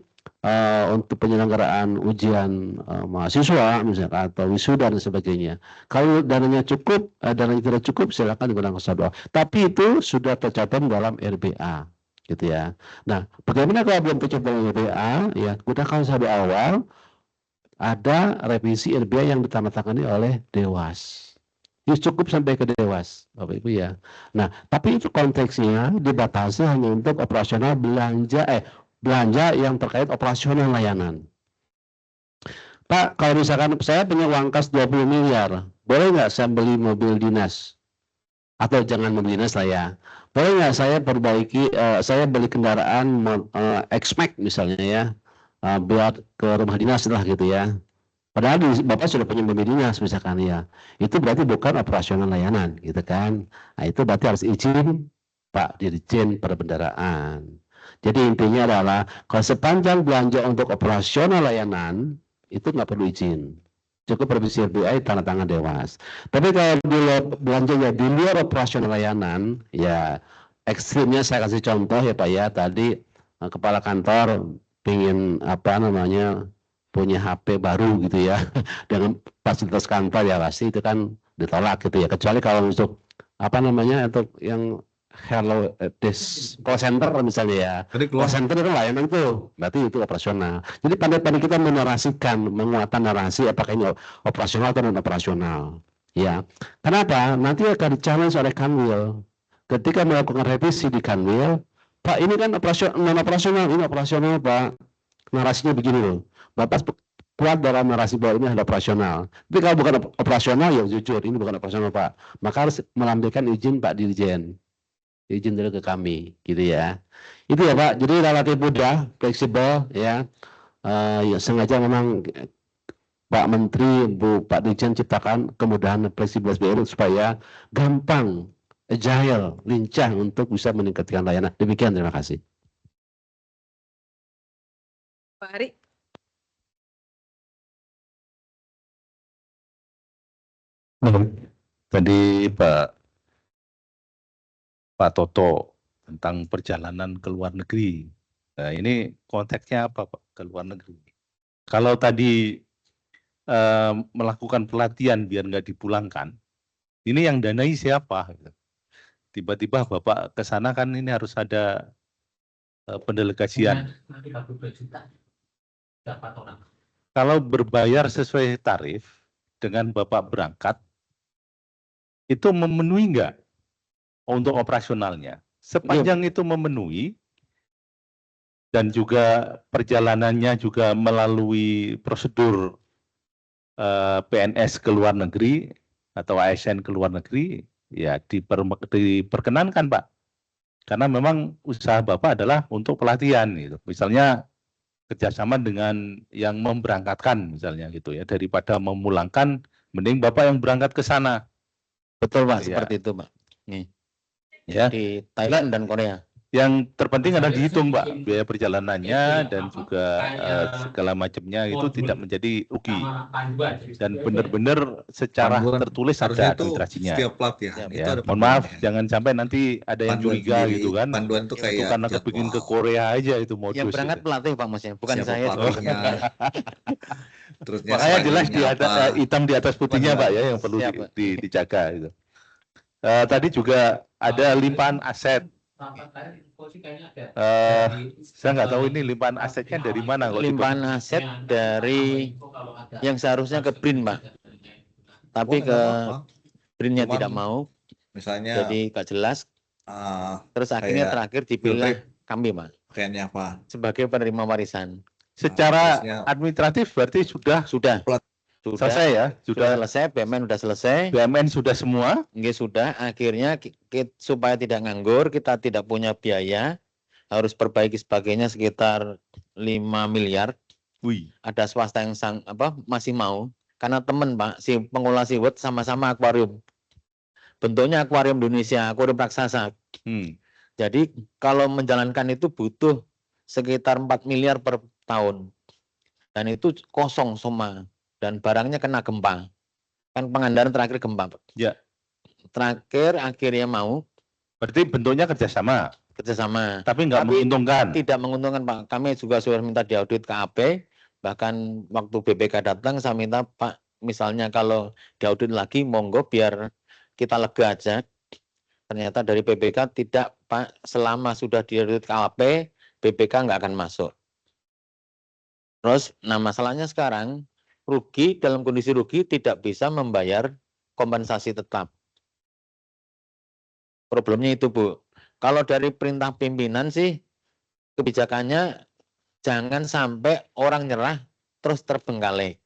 untuk penyelenggaraan ujian mahasiswa misalkan atau wisuda dan sebagainya. Kalau dananya cukup, dananya tidak cukup silakan digunakan saldo. Tapi itu sudah tercatat dalam RBA, gitu ya. Nah, bagaimana kalau belum tercatat dalam RBA? Ya, gunakan saldo awal. Ada revisi RBA yang ditandatangani oleh Dewas. Ya, cukup sampai ke Dewas, Bapak Ibu ya. Nah, tapi itu konteksnya dibatasi hanya untuk operasional belanja yang terkait operasional layanan. Pak, kalau misalkan saya punya uang kas 20 miliar, boleh nggak saya beli mobil dinas? Atau jangan mobil dinas lah ya. Boleh nggak saya perbaiki, saya beli kendaraan X-Max misalnya ya, buat ke rumah dinas lah gitu ya. Padahal Bapak sudah punya mobil dinas misalkan ya, itu berarti bukan operasional layanan gitu kan. Nah, itu berarti harus izin Pak Dirjen Perbendaraan. Jadi intinya adalah kalau sepanjang belanja untuk operasional layanan itu nggak perlu izin, cukup revisi RBA tanda tangan Dewas. Tapi kalau belanjanya di luar operasional layanan, ya ekstrimnya saya kasih contoh ya Pak ya, tadi kepala kantor ingin punya HP baru gitu ya dengan fasilitas kantor ya pasti itu kan ditolak gitu ya, kecuali kalau untuk untuk yang hello call center misalnya ya, call center itu layanan itu berarti itu operasional. Jadi pandai-pandai kita menarasikan, menguatkan narasi apakah ini operasional atau non operasional ya. Kenapa? Nanti akan di-challenge oleh Kanwil ketika melakukan revisi di Kanwil. Pak, ini kan non operasional, ini operasional Pak, narasinya begini loh. Bapak kuat dalam narasi bahwa ini adalah operasional. Tapi kalau bukan operasional ya jujur ini bukan operasional Pak. Maka harus melampirkan izin Pak Dirjen. Izin dulu ke kami gitu ya. Itu ya Pak. Jadi relatif mudah, fleksibel ya. Ya sengaja memang Pak Menteri, Pak Dirjen ciptakan kemudahan fleksibilitas BLU supaya gampang, agile, lincah untuk bisa meningkatkan layanan. Demikian, terima kasih. Pak Ari. Tadi Pak Toto tentang perjalanan ke luar negeri. Nah, ini konteksnya apa Pak ke luar negeri? Kalau tadi melakukan pelatihan biar nggak dipulangkan, ini yang danai siapa? Tiba-tiba Bapak ke sana kan ini harus ada pendelegasian. Kalau berbayar sesuai tarif dengan Bapak berangkat, itu memenuhi nggak untuk operasionalnya? Sepanjang itu memenuhi dan juga perjalanannya juga melalui prosedur PNS ke luar negeri atau ASN ke luar negeri, ya diperkenankan Pak. Karena memang usaha Bapak adalah untuk pelatihan gitu. Misalnya kerjasama dengan yang memberangkatkan misalnya gitu ya, daripada memulangkan, mending Bapak yang berangkat ke sana. Betul Pak, Ya. seperti itu Pak. Nih, Ya. di Thailand dan Korea. Yang terpenting adalah dihitung Pak, biaya perjalanannya dan juga segala macamnya itu tidak menjadi rugi. Dan benar-benar secara tertulis ada administrasinya. Setiap pelatihan itu Ya, ada mohon maaf, panduannya. jangan sampai nanti ada yang Panduan curiga sendiri. gitu kan. Panduan itu Itu kayak karena kepingin ke Korea aja itu modus. Yang berangkat gitu. pelatih Pak Mas ya, bukan Siapa saya. pelatihnya. Terusnya Makanya jelas di strateginya apa. hitam di atas putihnya Pak ya yang perlu Siap, Pak. dijaga gitu. Tadi juga ada limpahan aset. Saya nggak tahu ini limpahan asetnya dari mana. Kalau Limpahan aset dari yang seharusnya ke BRIN Pak, tapi ke BRIN-nya Cuman tidak mau, Misalnya jadi nggak jelas. Terus akhirnya kayak terakhir dipilih kami Pak pakaiannya apa? sebagai penerima warisan. secara terusnya- administratif berarti sudah Sudah selesai ya, sudah sudah selesai, BMN sudah selesai. BUMN sudah semua. Nggih, sudah. Akhirnya supaya tidak nganggur, kita tidak punya biaya, harus perbaiki sebagainya sekitar 5 miliar. Wih, Ada swasta yang masih mau, karena teman Pak, si pengelola SeaWorld sama-sama akuarium. Bentuknya akuarium Indonesia, akuarium raksasa. Jadi kalau menjalankan itu butuh sekitar 4 miliar per tahun. Dan itu kosong semua. Dan barangnya kena gempa. Kan Pangandaran terakhir gempa. Ya. Terakhir akhirnya mau. Berarti bentuknya kerjasama. Kerjasama. Tapi nggak menguntungkan. Tidak menguntungkan Pak. Kami juga sudah minta diaudit KAP. Bahkan waktu BPK datang saya minta Pak, misalnya kalau diaudit lagi monggo biar kita lega aja. Ternyata dari BPK tidak Pak, selama sudah diaudit KAP, BPK nggak akan masuk. Terus, nah masalahnya sekarang rugi, dalam kondisi rugi tidak bisa membayar kompensasi tetap. Problemnya itu Bu. Kalau dari perintah pimpinan sih kebijakannya jangan sampai orang nyerah terus terbengkalai.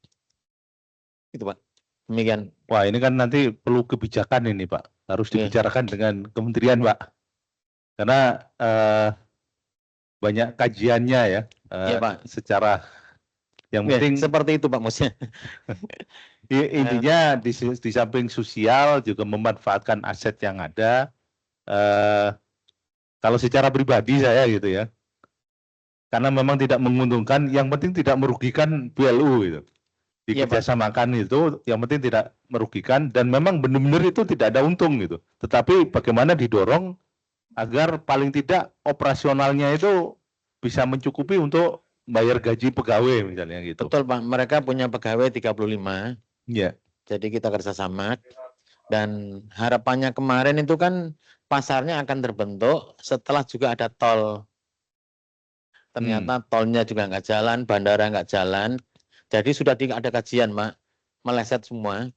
Itu Pak. Demikian. Wah, ini kan nanti perlu kebijakan ini Pak. Harus dibicarakan dengan kementerian Pak. Karena banyak kajiannya ya. Iya, Pak. Secara yang Ya, penting seperti itu Pak Musnya. intinya di samping sosial juga memanfaatkan aset yang ada. Kalau secara pribadi saya gitu ya, karena memang tidak menguntungkan, yang penting tidak merugikan BLU gitu. Dikerjasamakan itu, yang penting tidak merugikan dan memang benar-benar itu tidak ada untung gitu. Tetapi bagaimana didorong agar paling tidak operasionalnya itu bisa mencukupi untuk bayar gaji pegawai misalnya gitu. Betul Pak, mereka punya pegawai 35. Iya. Jadi kita kerjasama dan harapannya kemarin itu kan pasarnya akan terbentuk setelah juga ada tol. Ternyata tolnya juga nggak jalan, bandara nggak jalan. Jadi sudah ada kajian Pak, meleset semua.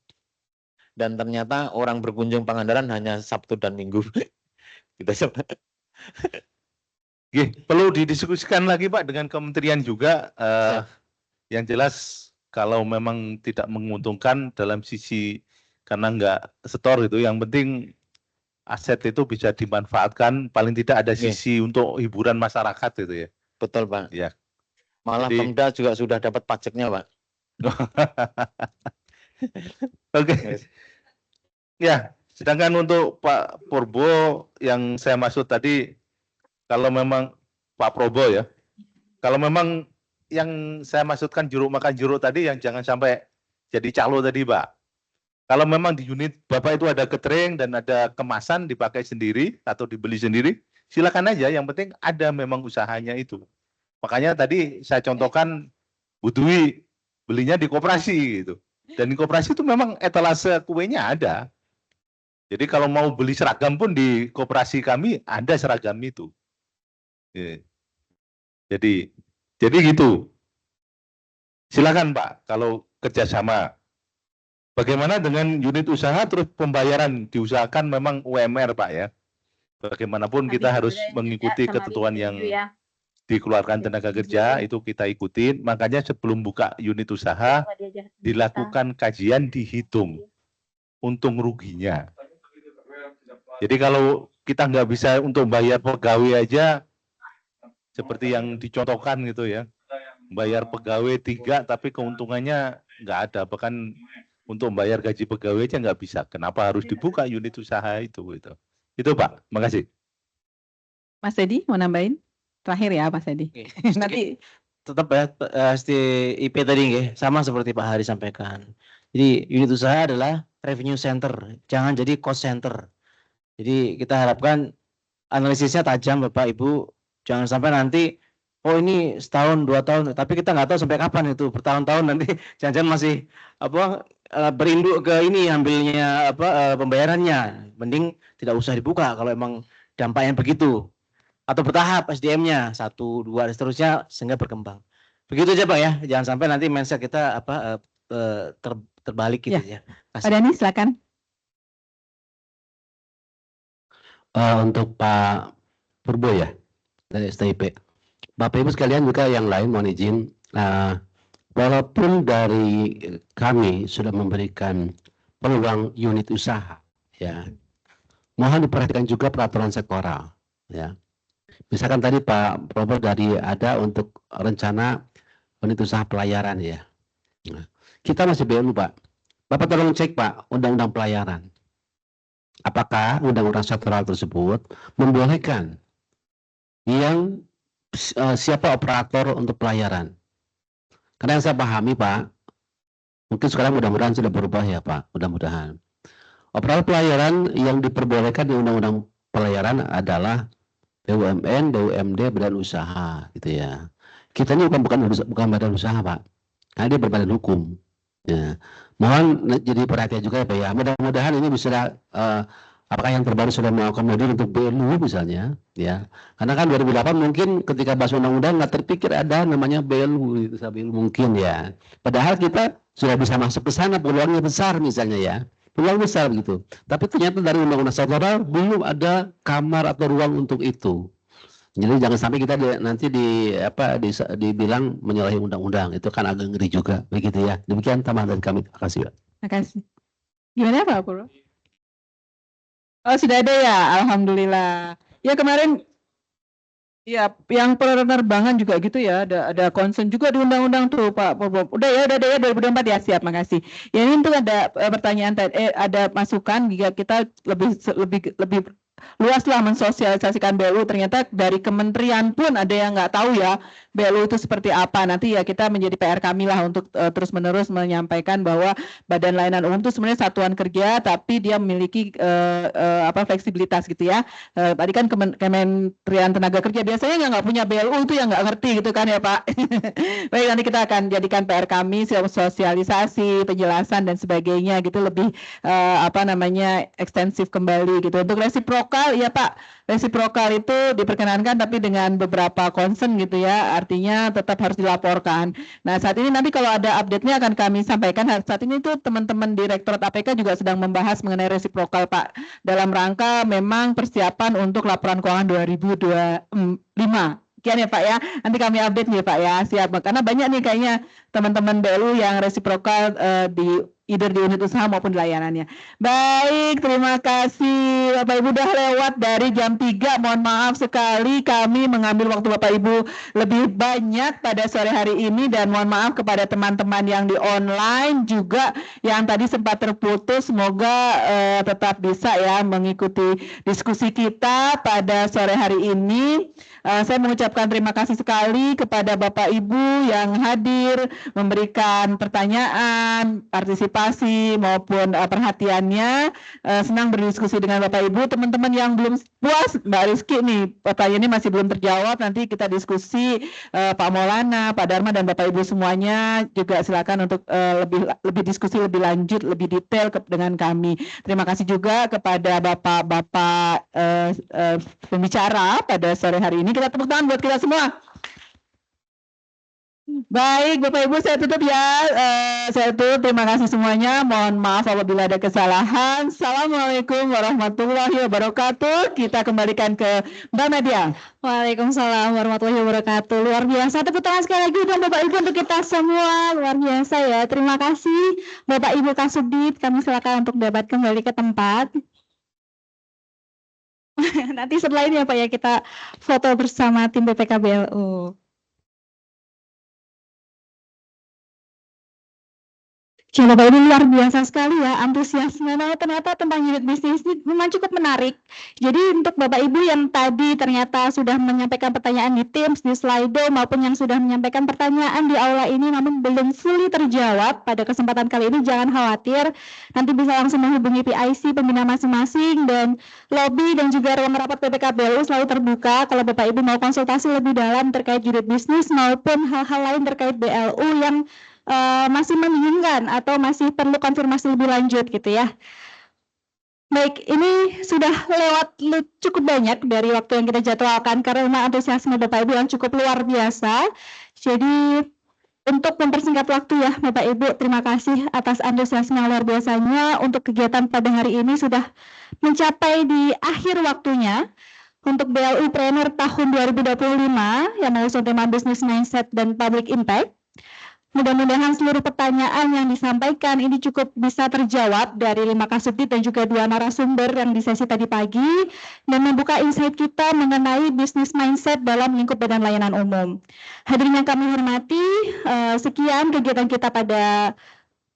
Dan ternyata orang berkunjung Pangandaran hanya Sabtu dan Minggu. Gitu aja Pak. Perlu didiskusikan lagi Pak dengan kementerian juga. Yang jelas kalau memang tidak menguntungkan dalam sisi karena nggak setor gitu, yang penting aset itu bisa dimanfaatkan, paling tidak ada sisi untuk hiburan masyarakat gitu ya. Betul Pak. Ya. Malah Jadi- Pemda juga sudah dapat pajaknya Pak. Oke. Ya, sedangkan untuk Pak Purbo yang saya maksud tadi, kalau memang Pak Probo ya, kalau memang yang saya maksudkan jeruk makan jeruk tadi yang jangan sampai jadi calo tadi Pak. Kalau memang di unit Bapak itu ada catering dan ada kemasan dipakai sendiri atau dibeli sendiri, silakan aja. Yang penting ada memang usahanya itu. Makanya tadi saya contohkan Bu Dwi belinya di koperasi gitu. Dan di koperasi itu memang etalase kuenya ada. Jadi kalau mau beli seragam pun di koperasi kami ada seragam itu. Ya. Jadi gitu. Silakan Pak kalau kerjasama. Bagaimana dengan unit usaha terus pembayaran diusahakan memang UMR Pak ya. Bagaimanapun kita harus mengikuti ketentuan yang dikeluarkan tenaga kerja itu kita ikutin. Makanya sebelum buka unit usaha dilakukan kajian, dihitung untung ruginya. Jadi kalau kita nggak bisa untuk bayar pegawai aja seperti yang dicontohkan gitu ya, bayar pegawai 3 tapi keuntungannya nggak ada, bahkan untuk membayar gaji pegawai aja nggak bisa. Kenapa harus dibuka unit usaha itu gitu. Itu Pak, makasih. Mas Edi mau nambahin? Terakhir ya Mas Edi. Oke. Nanti Tetap ya STIP tadi nggih, sama seperti Pak Hari sampaikan. Jadi unit usaha adalah revenue center, jangan jadi cost center. Jadi kita harapkan analisisnya tajam Bapak Ibu, jangan sampai nanti oh ini setahun 2 tahun, tapi kita nggak tahu sampai kapan itu, bertahun-tahun nanti jangan-jangan masih berinduk ke ini ambilnya pembayarannya. Mending tidak usah dibuka kalau emang dampaknya begitu. Atau bertahap SDM-nya 1, 2 dan seterusnya sehingga berkembang. Begitu aja Pak ya, jangan sampai nanti mindset kita terbalik gitu ya. Pak Dhani silakan. Untuk Pak Purbo ya dari STIP. Bapak Ibu sekalian juga yang lain mohon izin, walaupun dari kami sudah memberikan peluang unit usaha, ya, mohon diperhatikan juga peraturan sektoral, ya. Misalkan tadi Pak Purbo dari ada untuk rencana unit usaha pelayaran ya. Nah, kita masih BLU Pak. Bapak tolong cek Pak undang-undang pelayaran. Apakah undang-undang sektoral tersebut membolehkan yang siapa operator untuk pelayaran? Karena yang saya pahami Pak, mungkin sekarang mudah-mudahan sudah berubah ya Pak, mudah-mudahan. Operator pelayaran yang diperbolehkan di undang-undang pelayaran adalah BUMN, BUMD, badan usaha gitu ya. Kita ini bukan badan usaha Pak, karena dia berbadan hukum. Ya. Mohon jadi perhatian juga ya Pak ya. Mudah-mudahan ini bisa apakah yang terbaru sudah mengakomodir untuk BLU misalnya, ya. Karena kan 2008 mungkin ketika bahas undang-undang nggak terpikir ada namanya BLU, itu BLU mungkin ya. Padahal kita sudah bisa masuk ke sana, peluangnya besar misalnya ya. Peluang besar begitu. Tapi ternyata dari undang-undang sektoral belum ada kamar atau ruang untuk itu. Jadi jangan sampai kita nanti dibilang menyalahi undang-undang, itu kan agak ngeri juga, begitu ya. Demikian tambahan dari kami. Terima kasih Pak. Terima kasih. Gimana Pak Purwo? Oh sudah ada ya, alhamdulillah. Ya kemarin, ya yang penerbangan juga gitu ya, ada concern juga di undang-undang tuh Pak Purwo. Udah ya 2024 ya, siap, makasih. Ya ini tuh ada pertanyaan tadi, ada masukan jika kita lebih luas lah mensosialisasikan BLU. Ternyata dari kementerian pun ada yang nggak tahu ya BLU itu seperti apa. Nanti ya kita menjadi PR kami lah untuk terus-menerus menyampaikan bahwa Badan Layanan Umum itu sebenarnya satuan kerja, tapi dia memiliki fleksibilitas gitu ya. Tadi kan Kementerian Tenaga Kerja biasanya nggak punya BLU itu yang nggak ngerti gitu kan ya Pak. Baik, nanti kita akan jadikan PR kami sosialisasi, penjelasan dan sebagainya gitu lebih ekstensif kembali gitu. Untuk resiprokal ya Pak, resiprokal itu diperkenankan tapi dengan beberapa concern gitu ya, artinya tetap harus dilaporkan. Nah saat ini nanti kalau ada update-nya akan kami sampaikan. Saat ini tuh teman-teman Direktorat APK juga sedang membahas mengenai resiprokal Pak, dalam rangka memang persiapan untuk laporan keuangan 2025. Sekian ya Pak ya, nanti kami update nih Pak ya, siap. Karena banyak nih kayaknya teman-teman BLU yang resiprokal either di unit usaha maupun di layanannya. Baik, terima kasih Bapak Ibu udah lewat dari jam 3. Mohon maaf sekali kami mengambil waktu Bapak Ibu lebih banyak pada sore hari ini, dan mohon maaf kepada teman-teman yang di online juga yang tadi sempat terputus. Semoga tetap bisa ya mengikuti diskusi kita pada sore hari ini. Saya mengucapkan terima kasih sekali kepada Bapak Ibu yang hadir, memberikan pertanyaan, partisipasi maupun perhatiannya. Senang berdiskusi dengan Bapak Ibu. Teman-teman yang belum puas, Mbak Rizky nih pertanyaannya masih belum terjawab, nanti kita diskusi Pak Maulana, Pak Dharma dan Bapak Ibu semuanya juga silakan untuk lebih diskusi lebih lanjut, lebih detail dengan kami. Terima kasih juga kepada Bapak-bapak pembicara pada sore hari ini. Kita tepuk tangan buat kita semua. Baik Bapak Ibu, saya tutup ya. Saya tutup, terima kasih semuanya. Mohon maaf apabila ada kesalahan. Assalamualaikum warahmatullahi wabarakatuh. Kita kembalikan ke Mbak Nadia. Waalaikumsalam warahmatullahi wabarakatuh. Luar biasa. Tepuk tangan sekali lagi dan Bapak Ibu untuk kita semua. Luar biasa ya. Terima kasih Bapak Ibu Kasubdit. Kami silakan untuk dapat kembali ke tempat. Nanti setelah ini ya Pak ya, kita foto bersama tim BPK BLU. Ya Bapak ini luar biasa sekali ya antusiasme ternyata tentang unit bisnis ini memang cukup menarik. Jadi untuk Bapak Ibu yang tadi ternyata sudah menyampaikan pertanyaan di Teams, di Slido maupun yang sudah menyampaikan pertanyaan di aula ini namun belum fully terjawab pada kesempatan kali ini, jangan khawatir. Nanti bisa langsung menghubungi PIC pembina masing-masing dan lobby dan juga ruang rapat PPKBLU selalu terbuka kalau Bapak Ibu mau konsultasi lebih dalam terkait unit bisnis maupun hal-hal lain terkait BLU yang masih membingungkan atau masih perlu konfirmasi lebih lanjut gitu ya. Baik, ini sudah lewat cukup banyak dari waktu yang kita jadwalkan karena memang antusiasme Bapak Ibu yang cukup luar biasa. Jadi untuk mempersingkat waktu ya Bapak Ibu, terima kasih atas antusiasme yang luar biasanya. Untuk kegiatan pada hari ini sudah mencapai di akhir waktunya. Untuk BLU Planner tahun 2025 yang mengusung tema Business Mindset dan Public Impact. Mudah-mudahan seluruh pertanyaan yang disampaikan ini cukup bisa terjawab dari 5 kasubdit dan juga 2 narasumber yang di sesi tadi pagi dan membuka insight kita mengenai business mindset dalam lingkup badan layanan umum. Hadirin yang kami hormati, sekian kegiatan kita pada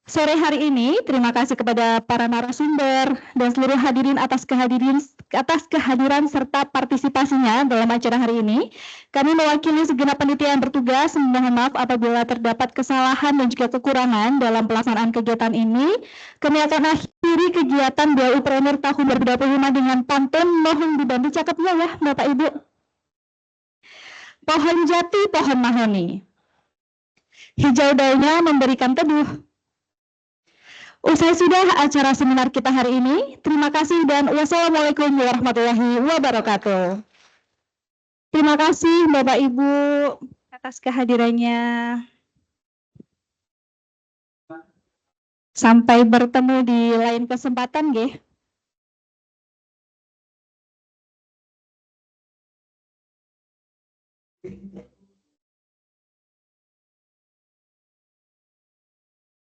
sore hari ini. Terima kasih kepada para narasumber dan seluruh hadirin atas kehadiran serta partisipasinya dalam acara hari ini. Kami mewakili segenap panitia yang bertugas, mohon maaf apabila terdapat kesalahan dan juga kekurangan dalam pelaksanaan kegiatan ini. Kami akan akhiri kegiatan BLU Planner tahun 2025 dengan pantun, mohon dibantu cakepnya ya Bapak Ibu. Pohon jati, pohon mahoni, hijau daunnya memberikan teduh. Usai sudah acara seminar kita hari ini. Terima kasih dan wassalamualaikum warahmatullahi wabarakatuh. Terima kasih Bapak Ibu atas kehadirannya. Sampai bertemu di lain kesempatan, nggih.